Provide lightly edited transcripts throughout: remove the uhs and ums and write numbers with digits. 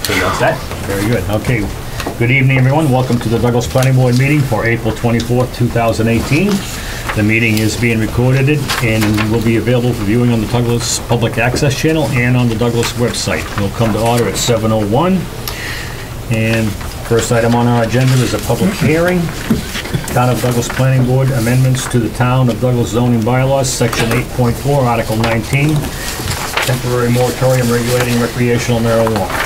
Okay, that's that. Very good. Okay. Good evening, everyone. Welcome to the Douglas Planning Board meeting for April 24th, 2018. The meeting is being recorded and will be available for viewing on the Douglas Public Access Channel and on the Douglas website. We'll come to order at 7:01. And first item on our agenda is a public hearing. Town of Douglas Planning Board amendments to the Town of Douglas zoning bylaws, Section 8.4, Article 19, temporary moratorium regulating recreational marijuana.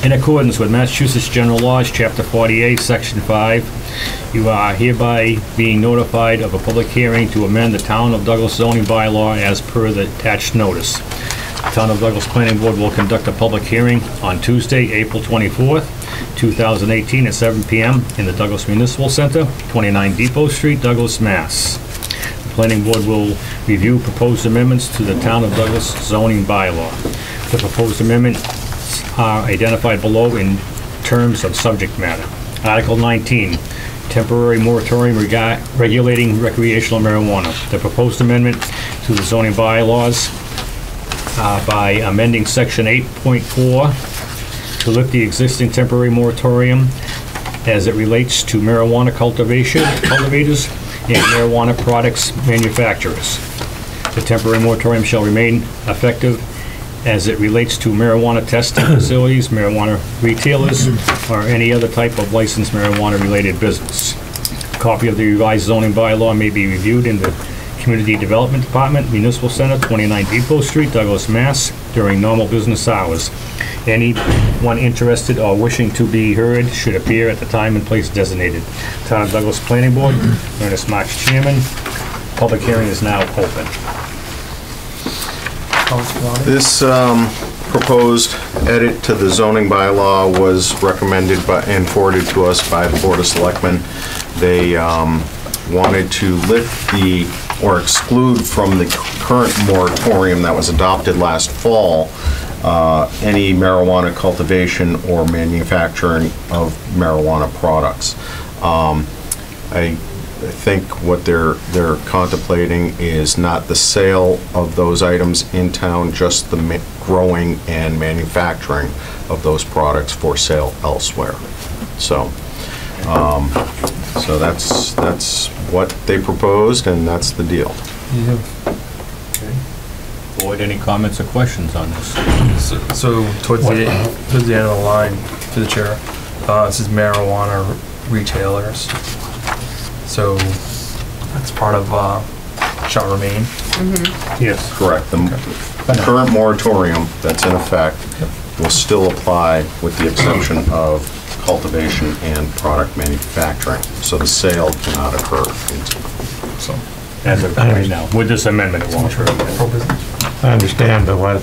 In accordance with Massachusetts General Laws, Chapter 48, Section 5, you are hereby being notified of a public hearing to amend the Town of Douglas zoning bylaw as per the attached notice. The Town of Douglas Planning Board will conduct a public hearing on Tuesday, April 24th, 2018 at 7 p.m. in the Douglas Municipal Center, 29 Depot Street, Douglas, Mass. The Planning Board will review proposed amendments to the Town of Douglas zoning bylaw. The proposed amendments are identified below in terms of subject matter. Article 19, temporary moratorium regulating recreational marijuana. The proposed amendment to the zoning bylaws by amending Section 8.4 to lift the existing temporary moratorium as it relates to marijuana cultivators and marijuana products manufacturers. The temporary moratorium shall remain effective as it relates to marijuana testing facilities, marijuana retailers, or any other type of licensed marijuana-related business. A copy of the revised zoning bylaw may be reviewed in the Community Development Department, Municipal Center, 29 Depot Street, Douglas, Mass. during normal business hours. Anyone interested or wishing to be heard should appear at the time and place designated. Town of Douglas Planning Board, Ernest March, Chairman. Public hearing is now open. This proposed edit to the zoning bylaw was recommended and forwarded to us by the Board of Selectmen. They wanted to lift or exclude from the current moratorium that was adopted last fall any marijuana cultivation or manufacturing of marijuana products. I think what they're contemplating is not the sale of those items in town, just the growing and manufacturing of those products for sale elsewhere. So, so that's what they proposed, and that's the deal. Yeah. Okay. Boyd, any comments or questions on this? So towards the end of the line, to the chair, this is marijuana retailers. So that's part of shall remain. Mm-hmm. Yes, correct. The current moratorium that's in effect will still apply with the exception of cultivation and product manufacturing. So the sale cannot occur. So as of right now, with this amendment, it won't. I understand, but what?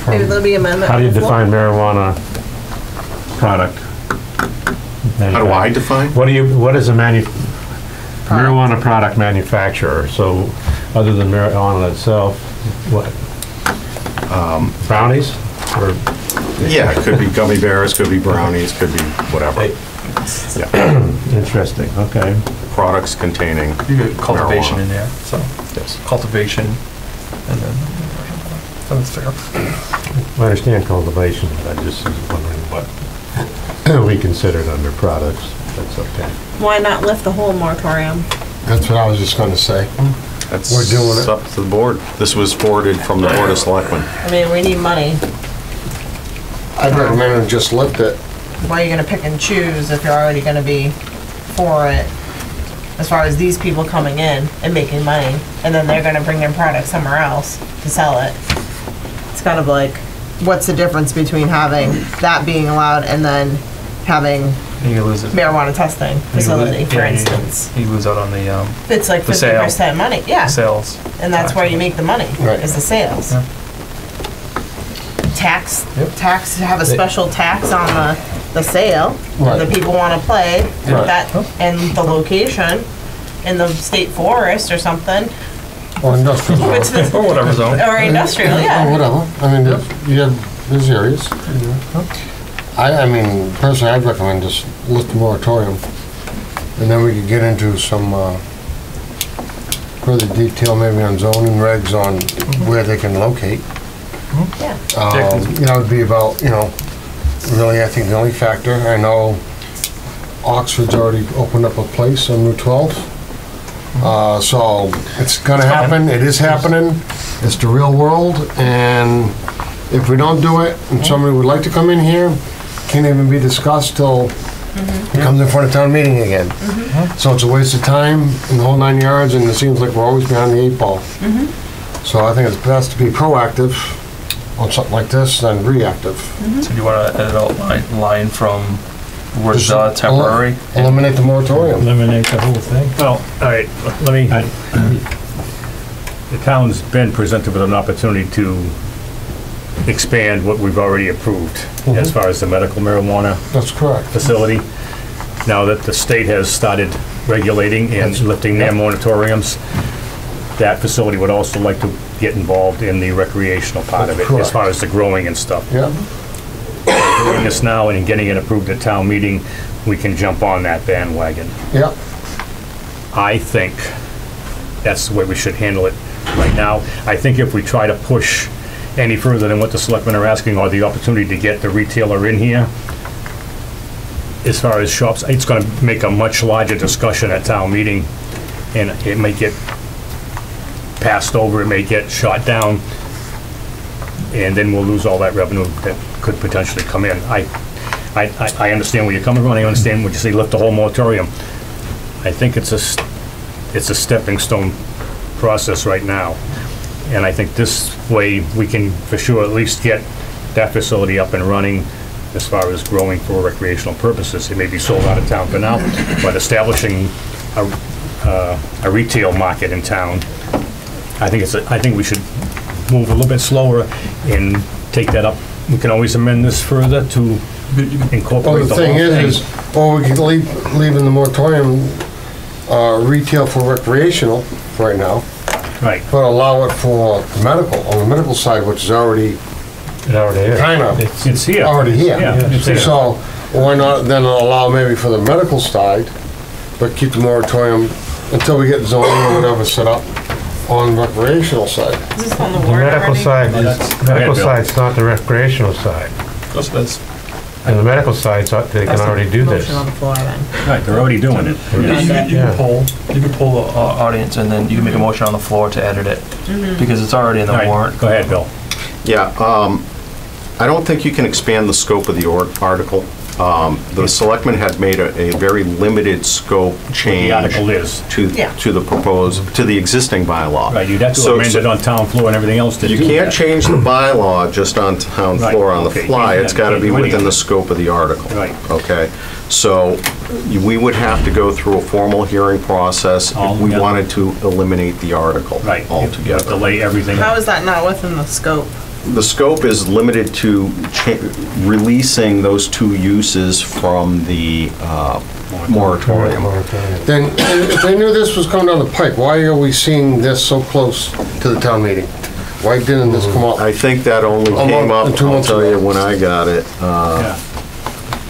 Amendment. How do you define marijuana product? How do I define? What is a marijuana product manufacturer? So, other than marijuana itself, what? Brownies? Or yeah, it could be gummy bears, could be brownies, could be whatever. Yeah. Interesting. Okay. Products containing you get cultivation marijuana in there. So yes, cultivation, and then that's fair. I understand cultivation, but I just was wondering what we considered under products. That's okay. Why not lift the whole moratorium? That's what I was just going to say. that's We're doing it. up to the board. This was forwarded from the Board of Selectmen. I mean, we need money. I'd recommend to just lift it. Why are you going to pick and choose if you're already going to be for it? As far as these people coming in and making money, and then they're going to bring their product somewhere else to sell it. It's kind of like, what's the difference between having that being allowed and then having You lose it. marijuana testing facility, for instance? You lose out on the It's like the sale. 50% money, yeah. sales. And that's where you make the money, Right. is the sales. Yeah. Tax, have a special tax on the sale. Right. The people want to play Right. that, and the location in the state forest or something, Or industrial. Which is- Or whatever zone. or industrial, Or yeah. whatever. I mean, there's areas. I mean, personally, I'd recommend just lift the moratorium. And then we could get into some further detail maybe on zoning regs on where they can locate. Yeah. You know, it'd be about, you know, really, I think the only factor, I know Oxford's already opened up a place on Route 12. So it's gonna happen, it is happening, it's the real world, and if we don't do it, and somebody would like to come in here, can't even be discussed till it comes in front of town meeting again. So it's a waste of time in the whole 9 yards, and it seems like we're always behind the 8 ball. So I think it's best to be proactive on something like this than reactive. So do you want to edit out line from word Just temporary? Eliminate the moratorium. Eliminate the whole thing. Well, all right, let me, the town's been presented with an opportunity to expand what we've already approved as far as the medical marijuana That's correct. facility. Now that the state has started regulating and lifting their moratoriums, that facility would also like to get involved in the recreational part of it, as Correct. far as the growing and stuff. Yeah, Doing this now and getting it approved at town meeting, we can jump on that bandwagon. yeah. I think that's the way we should handle it right now. I think if we try to push any further than what the selectmen are asking, or the opportunity to get the retailer in here, as far as shops, it's gonna make a much larger discussion at town meeting, and it may get passed over, it may get shot down, and then we'll lose all that revenue that could potentially come in. I understand where you're coming from, I understand what you say, lift the whole moratorium. I think it's a stepping stone process right now. And I think this way, we can for sure at least get that facility up and running as far as growing for recreational purposes. It may be sold out of town for now, but establishing a retail market in town, I think we should move a little bit slower and take that up. We can always amend this further to Well, incorporate the the whole thing thing. is, or we could leave in the moratorium, retail for recreational right now, Right, but allow it for medical, on the medical side, which is already It already is. kind of it's here. already here. Yeah, it's here. So why not then allow maybe for the medical side, but keep the moratorium until we get zoning or whatever set up on recreational side. Is this on the The warrant medical already? side, medical Bill. side's not the recreational side. Yes, it is. And the medical side's, they can already do this. Motion on the floor then. Right, they're already doing it. You Yeah. can pull the audience, and then you can make a motion on the floor to edit it, because it's already in All the right, warrant. go ahead, Bill. Yeah, I don't think you can expand the scope of the article. The selectmen had made a very limited scope change The article is. Yeah. to the proposed, to the existing bylaw. Right, you'd have to So- amend it on town floor and everything else to do You that. can't change the bylaw just on town Right, floor on the okay, fly. you It's got to can't be do any within of the it. scope of the article. Right. Okay? So we would have to go through a formal hearing process if we Altogether. wanted to eliminate the article Right. You have to altogether. lay everything. How is that not within the scope? The scope is limited to releasing those two uses from the moratorium. Then, if they knew this was coming down the pike, why are we seeing this so close to the town meeting? Why didn't this come up? I think that only A came month- up, 2 I'll months tell ago. you, when I got it, Yeah.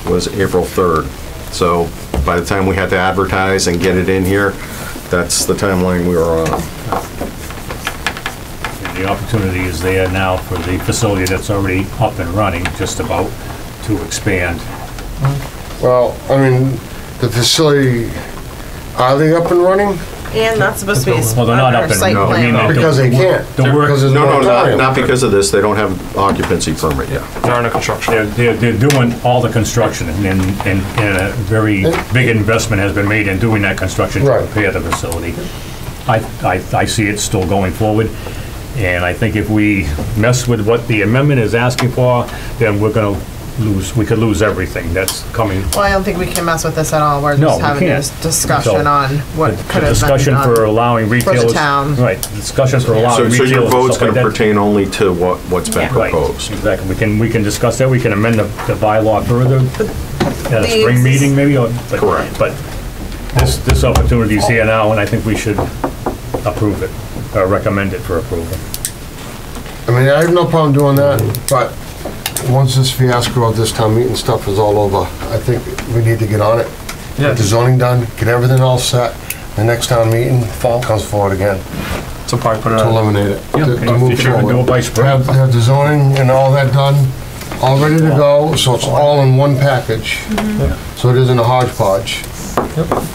was April 3rd. So by the time we had to advertise and get it in here, that's the timeline we were on. The opportunity is there now for the facility that's already up and running, just about to expand. Well, I mean, the facility, are they up and running? And that's supposed to be Well, they're not up under and- site no, I mean, plan. Because they can't, The work- because there's no No, moratorium. not because of this, they don't have occupancy permit yet. They're under construction. They're doing all the construction, and a very big investment has been made in doing that construction to Right. prepare the facility. I see it still going forward, and I think if we mess with what the amendment is asking for, then we could lose everything that's coming. Well, I don't think we can mess with this at all. We're No, just we having can't. this discussion So, on what The could have been discussion for done. allowing retailers. town. Right, discussion for allowing So retailers. your and vote's stuff like gonna that. pertain only to what's been Yeah. Right, proposed. exactly. We can discuss that, we can amend the bylaw further at a the spring exis- meeting maybe, or. but- Correct. But this opportunity is here now, and I think we should approve it, or recommend it for approval. I mean, I have no problem doing that, but once this fiasco of this town meeting stuff is all over, I think we need to get on it. Yeah. Get the zoning done, get everything all set. The next town meeting, fall comes forward again. So probably put it to on. eliminate it, Yeah, to okay. move If you're gonna do it forward. by spring. Have the zoning and all that done, all ready to go, so it's all in one package. So it isn't a hodgepodge.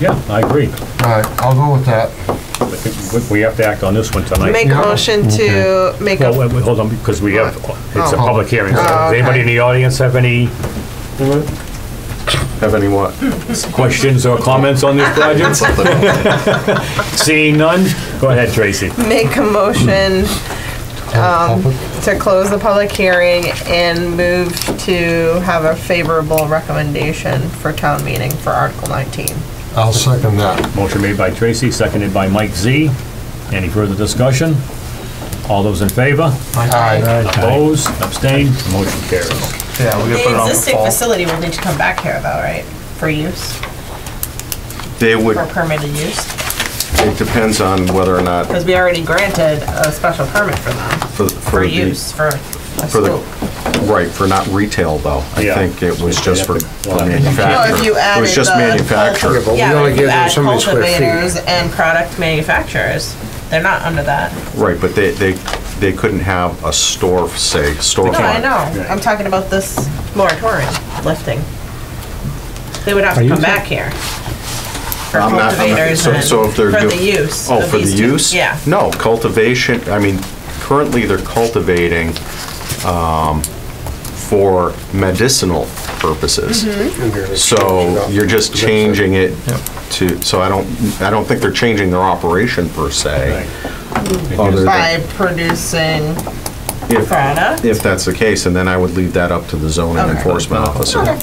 Yeah, I agree. All right, I'll go with that. I think we have to act on this one tonight. Make a Yeah. motion to make Well, a, wait, hold on, because we have, it's a Oh. public hearing. So Oh, Does anybody in okay. the audience have any Have any what? questions or comments on this project? Seeing none, go ahead, Tracy. make a motion Public? to close the public hearing and move to have a favorable recommendation for town meeting for Article 19. I'll second that. Motion made by Tracy, seconded by Mike Z. Any further discussion? All those in favor? Aye. Opposed? Abstained? Motion carries. Yeah, we gotta put it The on the existing fall. facility will need to come back here though, right? For use, They would, for permitted use? it depends on whether or not, Because we already granted a special permit for them, for the- use, for a for the- school. Right, for not retail though. I Yeah. think it was just for Well, manufacturer. No, if you It added was just the manufacturer. But we Yeah, only but if you gave them add so many square feet. cultivators and product manufacturers, they're not under that. Right, but they couldn't have a store, say, storefront. No, I know, I'm talking about this moratorium lifting. They would have to come back here. For I'm not- cultivators so- and so if they're for do- the use. Oh, of for the these two. use? Yeah. No, cultivation, I mean, currently they're cultivating for medicinal purposes. Mm-hmm. So you're just changing it to, so I don't think they're changing their operation per se. Other than- By producing if- product? If that's the case, and then I would leave that up to the zoning Okay. enforcement officer.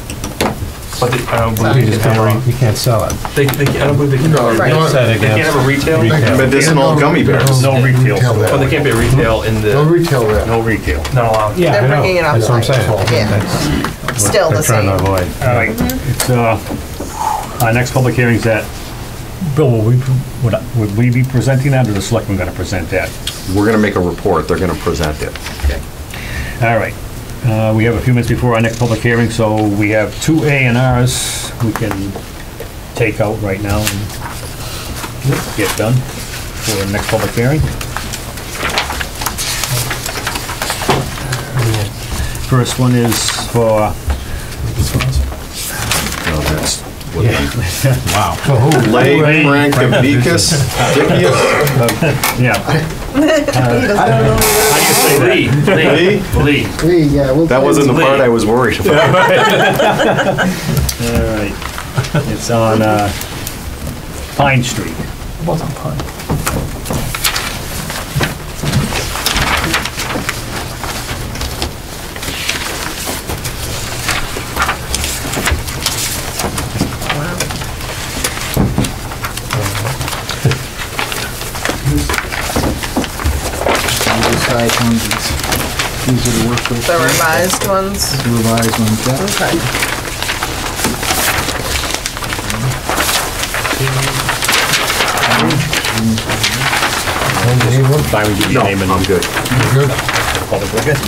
But I don't believe they can have You can't sell it. I don't believe they can. No, They you know what? Said can't have a retail, Medicinal gummy bears. No retail Retail store. but they can't be a retail in No the, retail there. No retail. not allowed. Yeah, They're I know. bringing it That's what I'm saying. online. Yeah. That's what Still the they're trying to same. avoid. All right, it's, our next public hearing's at, Bill, would we be presenting that, or the selectmen gonna present that? We're gonna make a report, they're gonna present it. All right, we have a few minutes before our next public hearing, so we have two A&Rs we can take out right now and get done for the next public hearing. First one is for, No, that's what wow, So who? Lay Frank Dickius. yeah. How do you say that? Lee? Lee. Yeah, we'll. That wasn't the part I was worried about. All right, it's on Pine Street. What's on Pine? Decide on these. These are the work with. The revised ones? The revised ones, yeah. Okay. Fine, we give you No, a name and I'm good. Good. public record.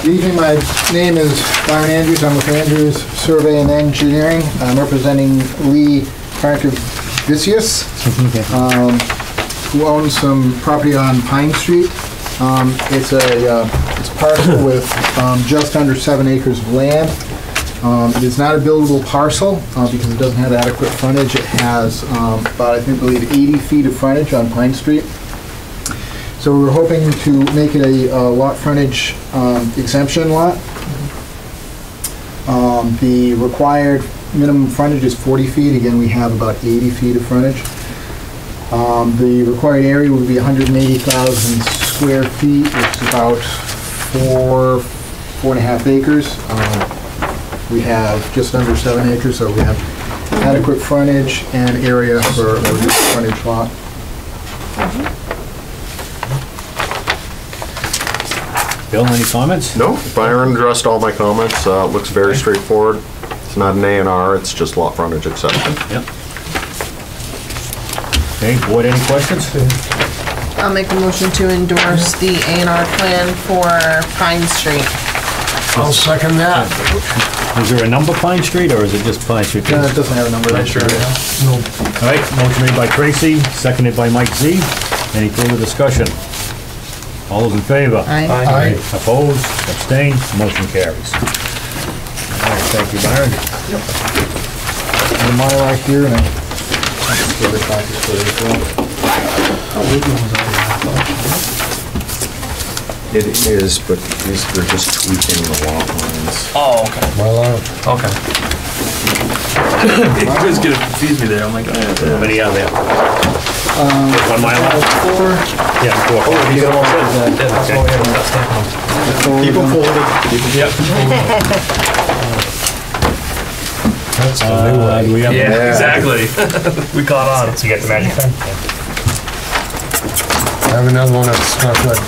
Good evening, my name is Byron Andrews, I'm with Andrews Survey and Engineering. I'm representing Lee Frankovicius, who owns some property on Pine Street. It's a parcel with just under 7 acres of land. It is not a buildable parcel because it doesn't have adequate frontage. It has about, I think, believe 80 feet of frontage on Pine Street. So we were hoping to make it a lot frontage exemption lot. The required minimum frontage is 40 feet. Again, we have about 80 feet of frontage. The required area would be 180,000 square feet, which is about 4.5 acres. We have just under 7 acres, so we have adequate frontage and area for a reduced frontage lot. Bill, any comments? No, Byron addressed all my comments. Looks very straightforward. It's not an A&R, it's just lot frontage exception. Yep. Okay, board, any questions? I'll make a motion to endorse the A&R plan for Pine Street. I'll second that. Is there a number Pine Street, or is it just Pine Street? It doesn't have a number. Sure. All right, motion made by Tracy, seconded by Mike Z. Any further discussion? All those in favor? Aye. Opposed, abstained, motion carries. All right, thank you, Byron. The Mylar here, and I just give it back to you as well. It is, but they're just tweaking the lot lines. Oh, okay. Mylar. Okay. You guys get confused me there. I'm like, How many are there? One mile out? Four. Yeah, four. You got all set? that's what we had on that stamp. Keep them folded. Yep. That's the new one. Do we have? Yeah, exactly. We caught on. So you get the magic pen? I have another one that's not good.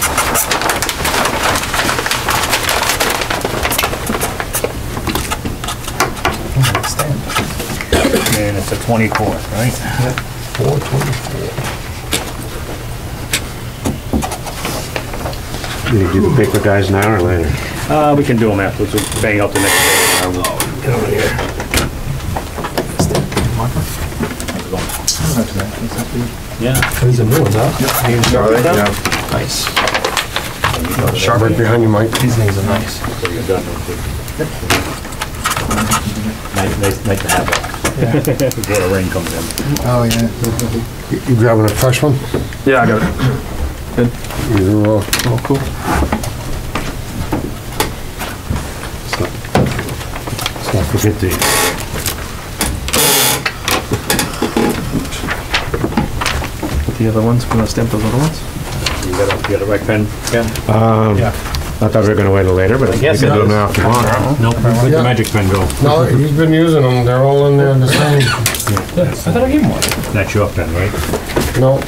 And it's a 24, right? 424. Do you do the paper guys now or later? We can do them afterwards, we'll bang out the next day. Get over here. Yeah. These are new ones, huh? Are they? Yeah. Nice. Sharp right behind you, Mike. These things are nice. So you're done with it. Nice to have that. Before the rain comes in. Oh, yeah. You grabbing a fresh one? Yeah, I got it. Either or. Oh, cool. Let's not forget the, The other ones, we're gonna stamp those other ones? You got a right pen, Ken? I thought we were gonna wait till later, but we can do them now if you want. Nope, where'd Yeah. the magic pen go? No, he's been using them. They're all in there the same. I thought I gave him one. That's your pen, right? No.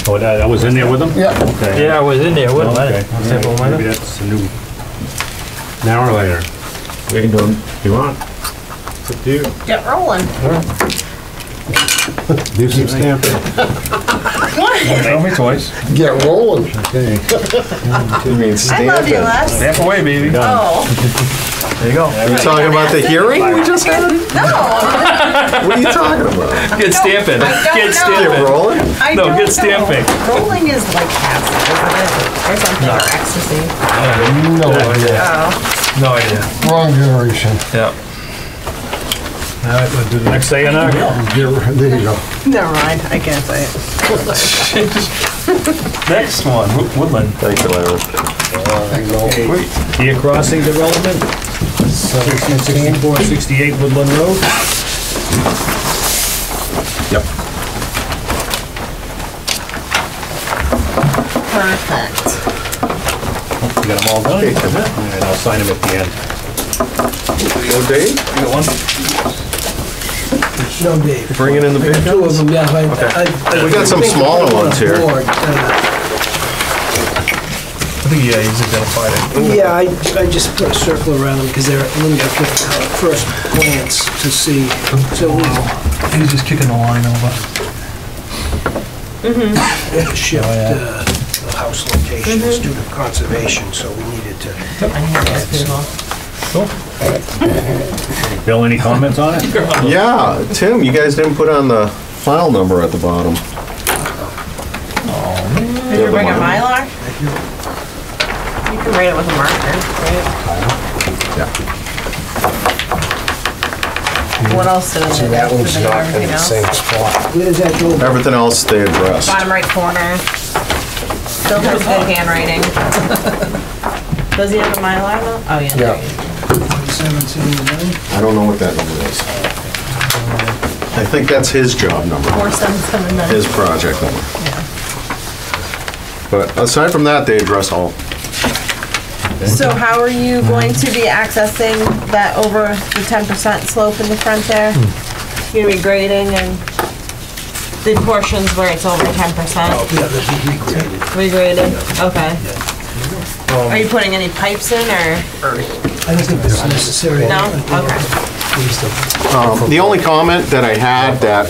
Oh, that was in there with them? Yeah. Okay. Yeah, I was in there, wouldn't Okay. Stamp all mine? Maybe that's a new, Now or later? We can do them if you want. it's up to you. Get rolling. Do some stamping. Tell me twice. Get rolling. You mean I stamp love you, it? Les. Stamp away, baby. Oh, There you go. You talking about the hearing we just had? no. What are you talking about? Get stamping. I don't Get know. Get stamping. rolling? I No, don't get know. stamping. Rolling is like acid, isn't it? Or something, or ecstasy. No idea. Oh. No idea. Wrong generation. Yeah. All right, we'll do the next A and R. There you go. Never mind, I can't say it. Next one, Woodland. Thank you, Larry. Deer Crossing Development, 6468 Woodland Road. Yep. Perfect. You got them all done? Okay, Tim. And I'll sign them at the end. No, Dave? You got one? No, Dave. Bringing in the big Two of guns? them, yeah. We got some smaller ones here. I think, yeah, he's identified it. Yeah, I just put a circle around them because they're a little bit at first glance to see. So we He's just kicking the line over. had to shift the house locations due to conservation, so we needed to. I hear those people. Bill, any comments on it? Yeah, Tim, you guys didn't put on the file number at the bottom. Did you bring a Mylar? You can write it with a marker, right? Yeah. What else did See, it that do? one's Did they do not in everything the else? same spot. Where does that go? Everything else they addressed. Bottom right corner. Still has good handwriting. Does he have a Mylar though? Oh, yeah. there Yeah. he is. 779? I don't know what that number is. I think that's his job number, 4779. his project number. Yeah. But aside from that, they address all. So how are you going to be accessing that over the 10% slope in the front there? You're gonna be grading and the portions where it's over 10%? Yeah, that'd be regraded. Regraded? Okay. Are you putting any pipes in or? I don't think that's necessary. No? Okay. The only comment that I had that,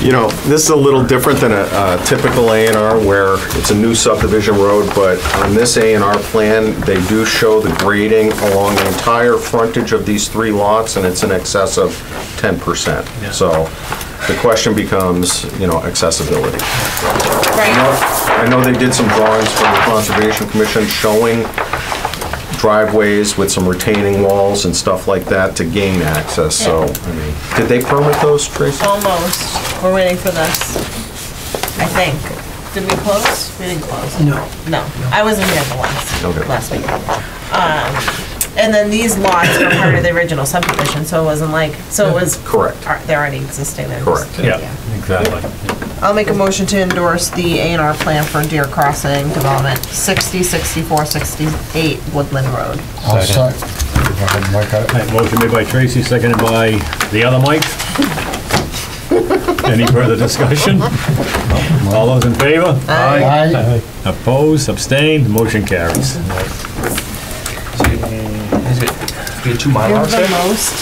you know, this is a little different than a typical A&R where it's a new subdivision road, but on this A&R plan, they do show the grading along the entire frontage of these three lots, and it's in excess of 10%. So The question becomes, accessibility. Right. I know they did some drawings from the Conservation Commission showing driveways with some retaining walls and stuff like that to gain access, so, did they permit those, Tracy? Almost. We're waiting for this. I think. Did we close? We didn't close. No. No. I wasn't here the Okay. last week. And then these lots were part of the original subdivision, so it wasn't like, so it was. Correct. They're already existing there. Correct. Yeah, exactly. I'll make a motion to endorse the A&R plan for Deer Crossing Development, 60, 64, 68 Woodland Road. I'll start. Go ahead, Mike, got it? Right, motion made by Tracy, seconded by the other Mike. Any further discussion? All those in favor? Aye. Opposed, abstained, motion carries. We had 2 You're Mylars the there? most,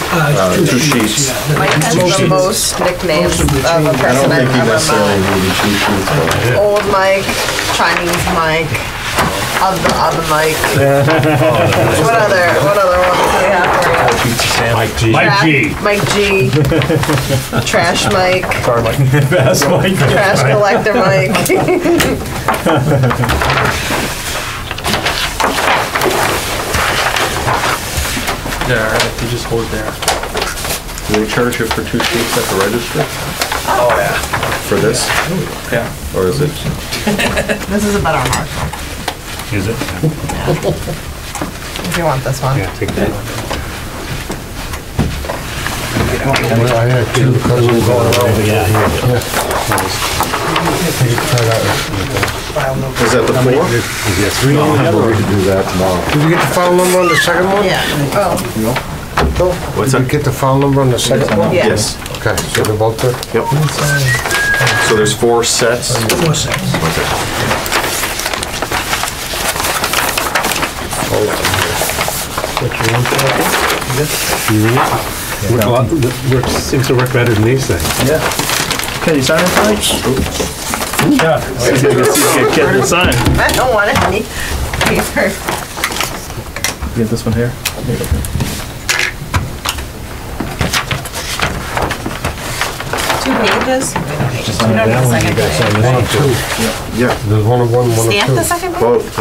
Two sheets. Mike has the most nicknames of a I don't person think I've he ever necessarily met. needed 2 sheets, but. Old Mike, Chinese Mike, other Mike. What other ones do we have for you? Mike G. Mike G. Trash Mike, Sorry, Mike. Fast Mike. Trash Collector Mike. There, you just hold it there. Do they charge you for 2 sheets at the registry Oh, yeah. for this? Yeah. Or is it? This is a better marker, Is it? if you want this one. Yeah, take that. I had 2 cousins going around. Yeah. Try that Is that the 4? Is there 3 altogether? one. Do that tomorrow. Did you get the file number on the second one? Yeah, oh, Bill? What's Did you that? get the file number on the second one? yeah. Yes. Okay, so they're both there? Yep. So there's 4 sets? 4 seconds. Seems to work better than these things. Can you sign it, Mike? Yeah. Get the sign. I don't want any paper. Get this one here. 2 pages? Just sign that one, you guys sign this one too. Yeah, There's one of 1, 1 of 2. Stamp the second page? both.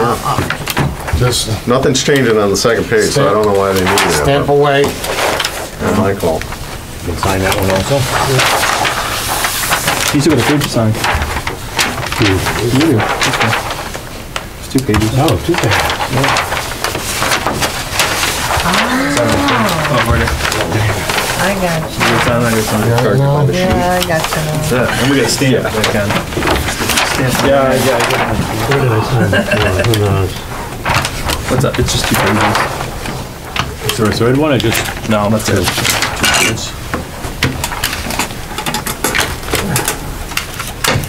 Just Nothing's changing on the second page, so I don't know why they needed it. stamp away. Not my call. You can sign that one also. You still got a page to sign. You do. It's 2 pages. Oh, 2 things. Oh, right here. I got you. You sign that, you sign it. Charged by the sheet. Yeah, I got you now. Yeah, and we got a stamp. Yeah. Yeah, Where did I sign it? Who knows? What's up? It's just 2 pages. Is there a third one or just? No, that's it.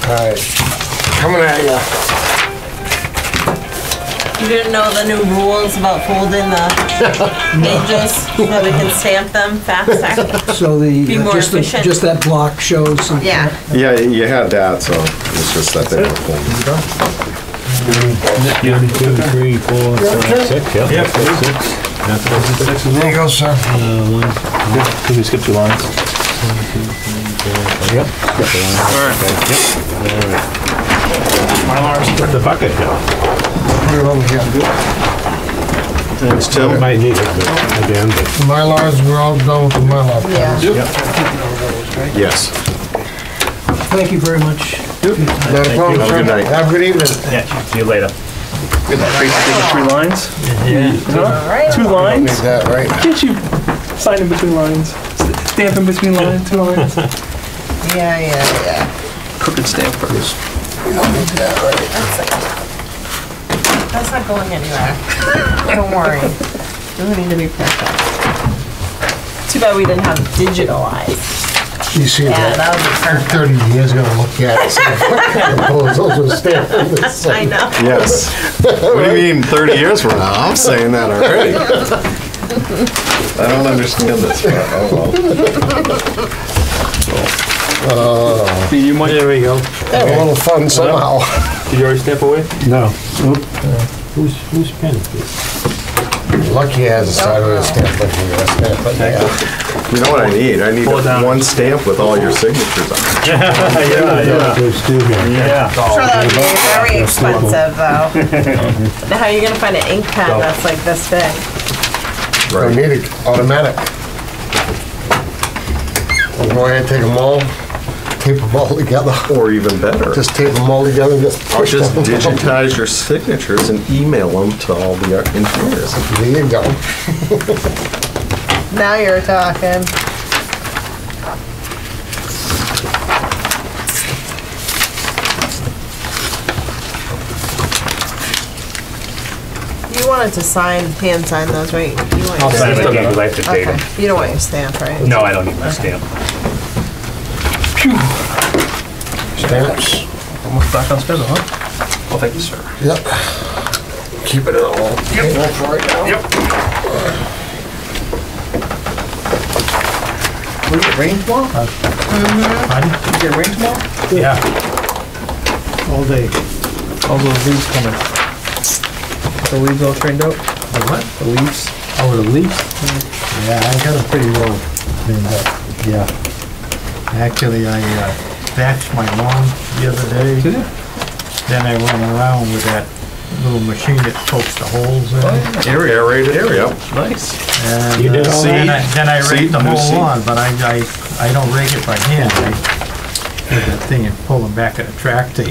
Alright, coming at ya. You didn't know the new rules about folding the pages so that we can stamp them faster? So Be more efficient. just that block shows. Yeah. Yeah, you had that, so it's just that they were full. 1, 2, 3, 4, 5, 6, yeah. Yep. 6. There you go, sir. Can we skip 2 lines? Yep. Where'd the bucket go? Put it over here. Thanks, Tim. Might need it, but again, but The Mylars, we're all done with the Mylar. Yeah. Yes. Thank you very much. Not a problem, Have a sir. good night. Have a good evening. Yeah, see you later. Tracy did the 3 lines? Alright. 2 Need lines? that, right? Can't you sign in between lines? Stamp in between lines, 2 lines? Yeah. Crooked stamp first. That's not going anywhere. Don't worry. Doesn't need to be perfect. Too bad we didn't have digital eyes. You see Yeah, that? that would be perfect. 30 years gonna look at it. say, what kind of proposals was stamped on this I thing? know. Yes. What do you mean 30 years from now? I'm saying that already. I don't understand this, but oh well. You might. there we go. Have a little fun somehow. Did you already stamp away? No. Whose pen is this? Lucky has a side with a stamp like here. You know what I need? I need Pull it down. one stamp with all your signatures on it. Yeah. There's two here. Yeah. I'm sure that would be very expensive though. Now, how are you gonna find an ink pen that's like this big? I need it automatic. I'll go ahead and take them all, tape them all together. Or even better, Just tape them all together and just I'll push just them. digitize your signatures and email them to all the engineers. There you go. Now you're talking. You wanted to hand sign those, right? You want I'll your sign it stamp? again because I have to date them. Okay, you don't want your stamp, right? No, I don't need my stamp. Stamps. Almost back on schedule, huh? Well, thank you, sir. Yep. Keep it all. Yep. For right now. Yep. Will it get rain tomorrow? Did you get rain tomorrow? All day. All those leaves coming. The leaves all trained out? The what? The leaves? Oh, the leaf? Yeah, I got it pretty well cleaned up, yeah. Actually, I thatched my lawn the other day. Did you? Then I went around with that little machine that pokes the holes in. Aerated area. Nice. And, You did all that? Then I raked the Seed, new whole seed. lawn, but I don't rake it by hand. I take that thing and pull them back at a tractor.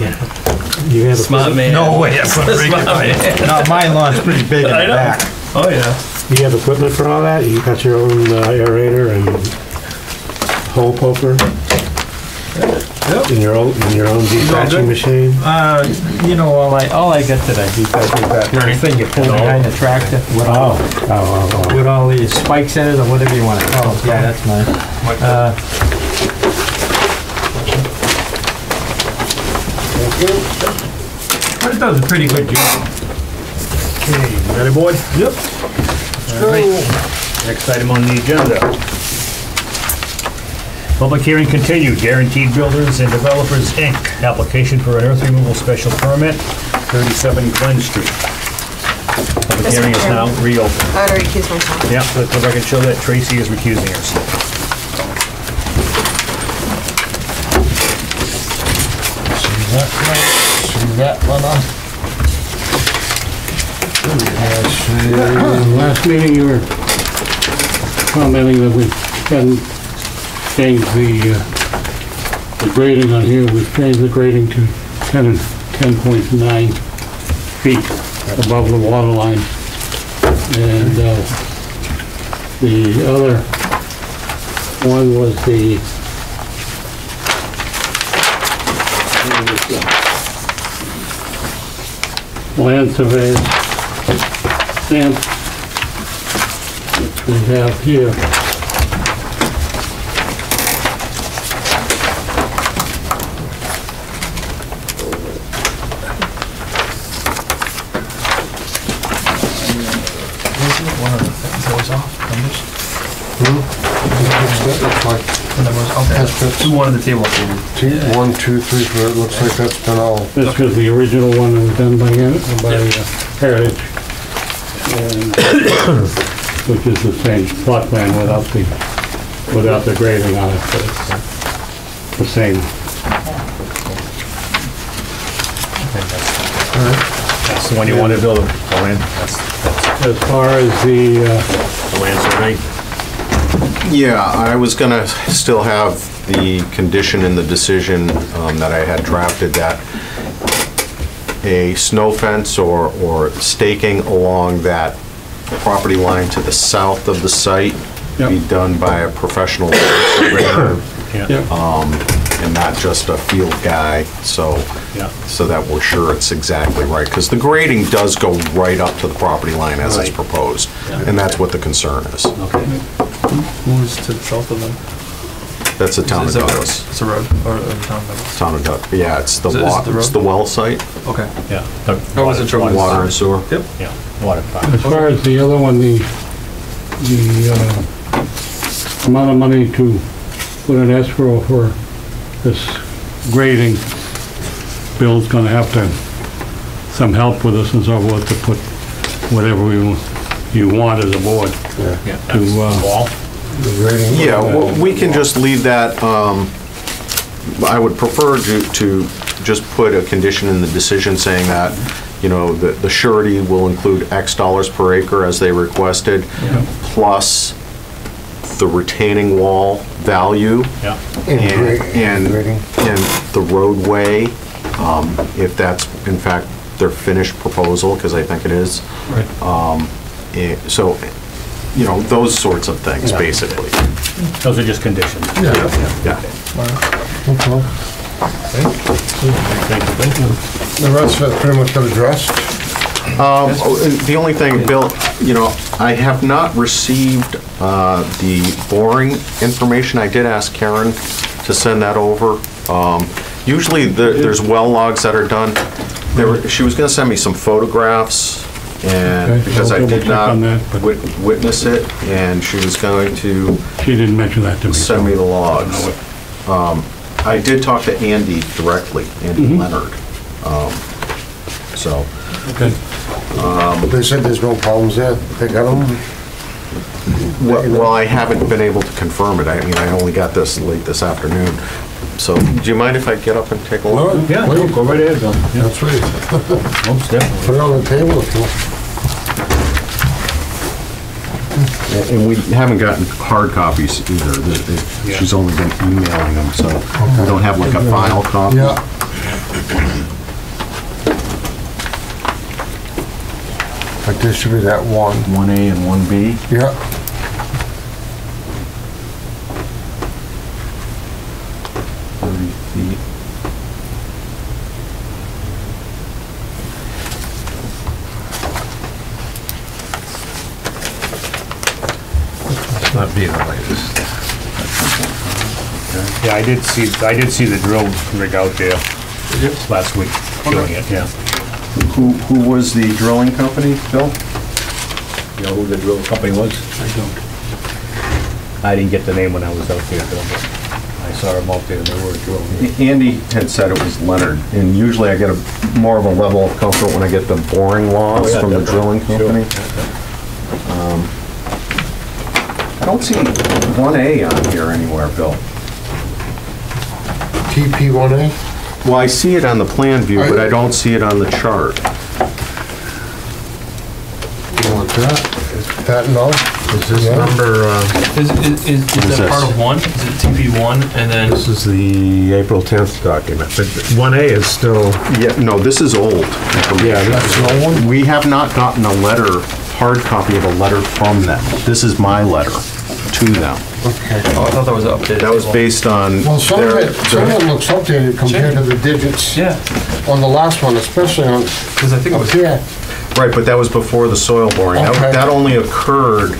You have Smart man. No way, I'm gonna rake it by hand. No, my lawn's pretty big in I the know. back. Oh, yeah. You have equipment for all that? You got your own aerator and hole poker? Yep. And your own detaching good. machine? You know, all I got today, is that thing you pull behind the tractor with all, with all these spikes in it, or whatever you want to call it. Yeah, that's nice. But it does a pretty good job. Okay, ready, board? Yep. All right. Next item on the agenda. Public hearing continued, Guaranteed Builders and Developers, Inc., application for an earth removal special permit, 37 Glen Street. Public hearing is now reopened. I already recused myself. Yeah, let the record show that Tracy is recusing herself. See that one on? Last meeting, you were commenting that we hadn't changed the grading on here. We've changed the grading to 10.9 feet above the water line. And the other one was the land survey stamp, which we have here. One of the things that was off, numbers? Looks like The numbers, okay. Do one of the table. 1, 2, 3, 4. It looks like that's been all. This was the original one that was done by Heritage, and, which is the same plot plan without the grading on it, but it's the same. That's the one you want to build, the land, that's As far as the, the land survey. Yeah, I was gonna still have the condition in the decision that I had drafted, that a snow fence or staking along that property line to the south of the site be done by a professional surveyor, and not just a field guy, so that we're sure it's exactly right. Because the grading does go right up to the property line as it's proposed, and that's what the concern is. Who's to the south of them? That's the town of Is that- Douglas. It's a road, or the town of Douglas? Town of Douglas, yeah, it's the Is it the road? it's the well site, Okay. Yeah. I wasn't sure what it was. water and sewer. Yep. Yeah, water department. as far as the other one, the amount of money to put an escrow for this grading, Bill's gonna have to, some help with us and so forth to put whatever we you want as a board. Yeah, To, Wall? The grading. Yeah, well, we can just leave that, I would prefer to just put a condition in the decision saying that, you know, the surety will include X dollars per acre as they requested, plus the retaining wall value Yeah. and Grading. the roadway, if that's in fact their finished proposal, because I think it is. So, you know, those sorts of things, basically. Those are just conditions. Yeah. Okay. Thank you. The rest of it pretty much got addressed. The only thing, Bill, you know, I have not received the boring information. I did ask Karen to send that over. Usually there's well logs that are done. She was gonna send me some photographs, and Okay, because I'll I did double check not on that, but- witness it, and she was going to She didn't mention that to me. send me the logs. I did talk to Andy directly, Andy Leonard. So, Okay. They said there's no problems there. They got them. well, I haven't been able to confirm it. I mean, I only got this late this afternoon. So, do you mind if I get up and take a look? Yeah, go right ahead, Bill. Yeah, That's right. most definitely. Put it on the table if you want. And we haven't gotten hard copies either. She's only been emailing them, so we don't have like a file copy. Yeah. Like there should be that one. 1A and 1B. Yeah. Not being the latest. Yeah, I did see the drill rig out there last week doing it, yeah. Who was the drilling company, Bill? You know who the drill company was? I don't. I didn't get the name when I was out there, Bill, but I saw them out there and they were drilling. Andy had said it was Leonard, and usually I get more of a level of comfort when I get the boring logs from the drilling company. I don't see 1A on here anywhere, Bill. TP1A? Well, I see it on the plan view, but I don't see it on the chart. You want that? That no? Is this Yeah. number, Is is that part this? of one? Is it TP1 and then? this is the April 10th document, but 1A is still, Yeah, no, this is old. yeah, That's no one? We have not gotten a letter, hard copy of a letter from them. This is my letter to them. Okay. Oh, I thought that was updated. That was based on Well, some of their... it looks updated compared to the digits Yeah, on the last one, especially on, because I think it up was, here. Right, but that was before the soil boring. That Okay. that only occurred,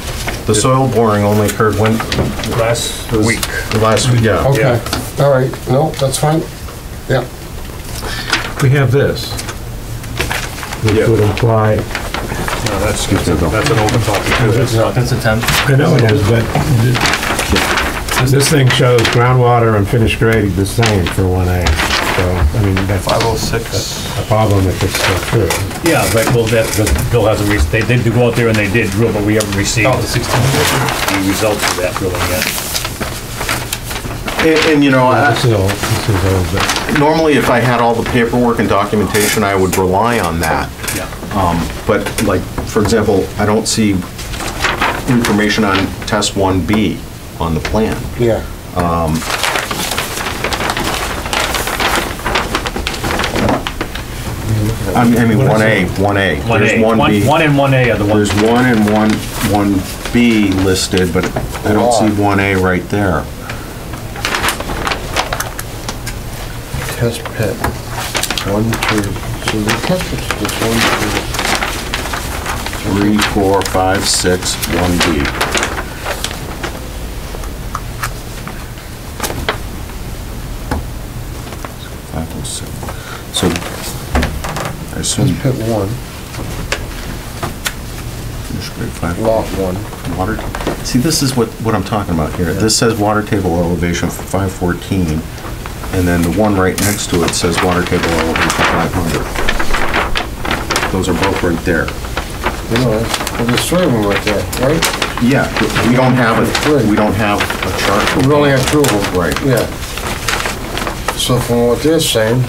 the soil boring only occurred when? Last week. The last week, yeah. Okay, all right, no, that's fine. Yeah. we have this. Which Yeah. would imply, No, that's an older copy too. That's not, that's a 10th. I know it is, but this thing shows groundwater and finished grading the same for 1A. So, I mean, that's 506. a problem if it's still true. yeah, right, well, that's because Bill hasn't, they did go out there and they did drill, but we haven't received Oh, the 16th. the results of that drilling yet. And you know, This is old, but normally if I had all the paperwork and documentation, I would rely on that. Yeah. But like, for example, I don't see information on test 1B on the plan. Yeah. I mean, 1A. There's 1B. One and 1A are the ones. There's 1 and 1B listed, but I don't see 1A right there. Test pit. 1, 2, so the test pit's just 1, 3, 4, 5, 6, 1B. So, I assume 2. Test pit 1, finished grade 5. lot 1. Water, see, this is what I'm talking about here. This says water table elevation for 514, and then the one right next to it says water table elevation 500. Those are both right there. You know, there's three of them right there, right? Yeah, we don't have a chart. We only have two of them. Right. Yeah. So from what they're saying,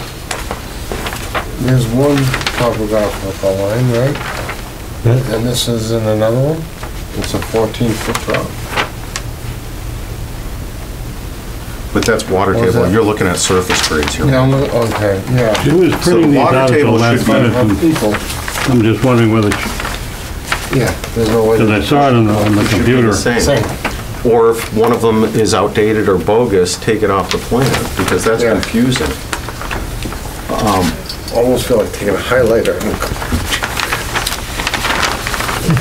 there's one topographical line, right? And this is in another one. It's a 14-foot drop. But that's water What is table. that? You're looking at surface grades here. Yeah, okay, yeah. It was So the printing these water out table till last should be minute, and People, I'm just wondering whether, yeah, there's no way. because I saw it on the Should be computer. the same. Same. Or if one of them is outdated or bogus, take it off the plan, because that's Yeah. confusing. Almost feel like taking a highlighter.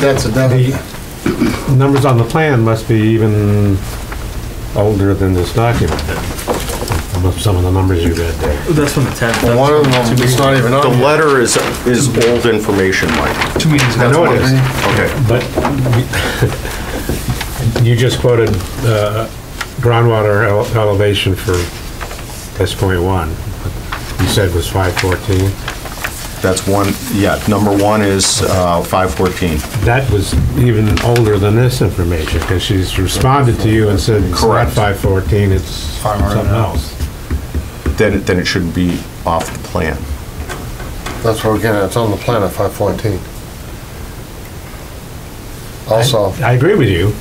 That's a W. Numbers on the plan must be even older than this document. Some of the numbers you read there. That's from the 10th. Well, one of them, it's not even The on here. letter is old information, Mike. 2 meetings ago. I know it is, Okay. but you just quoted groundwater elevation for S.1. You said was 514. That's one, yeah, number one is 514. That was even older than this information, because she's responded to you and said it's not Correct. 514, it's something else. Then it shouldn't be off the plan. That's what we're getting at, it's on the plan at 514. Also, I agree with you.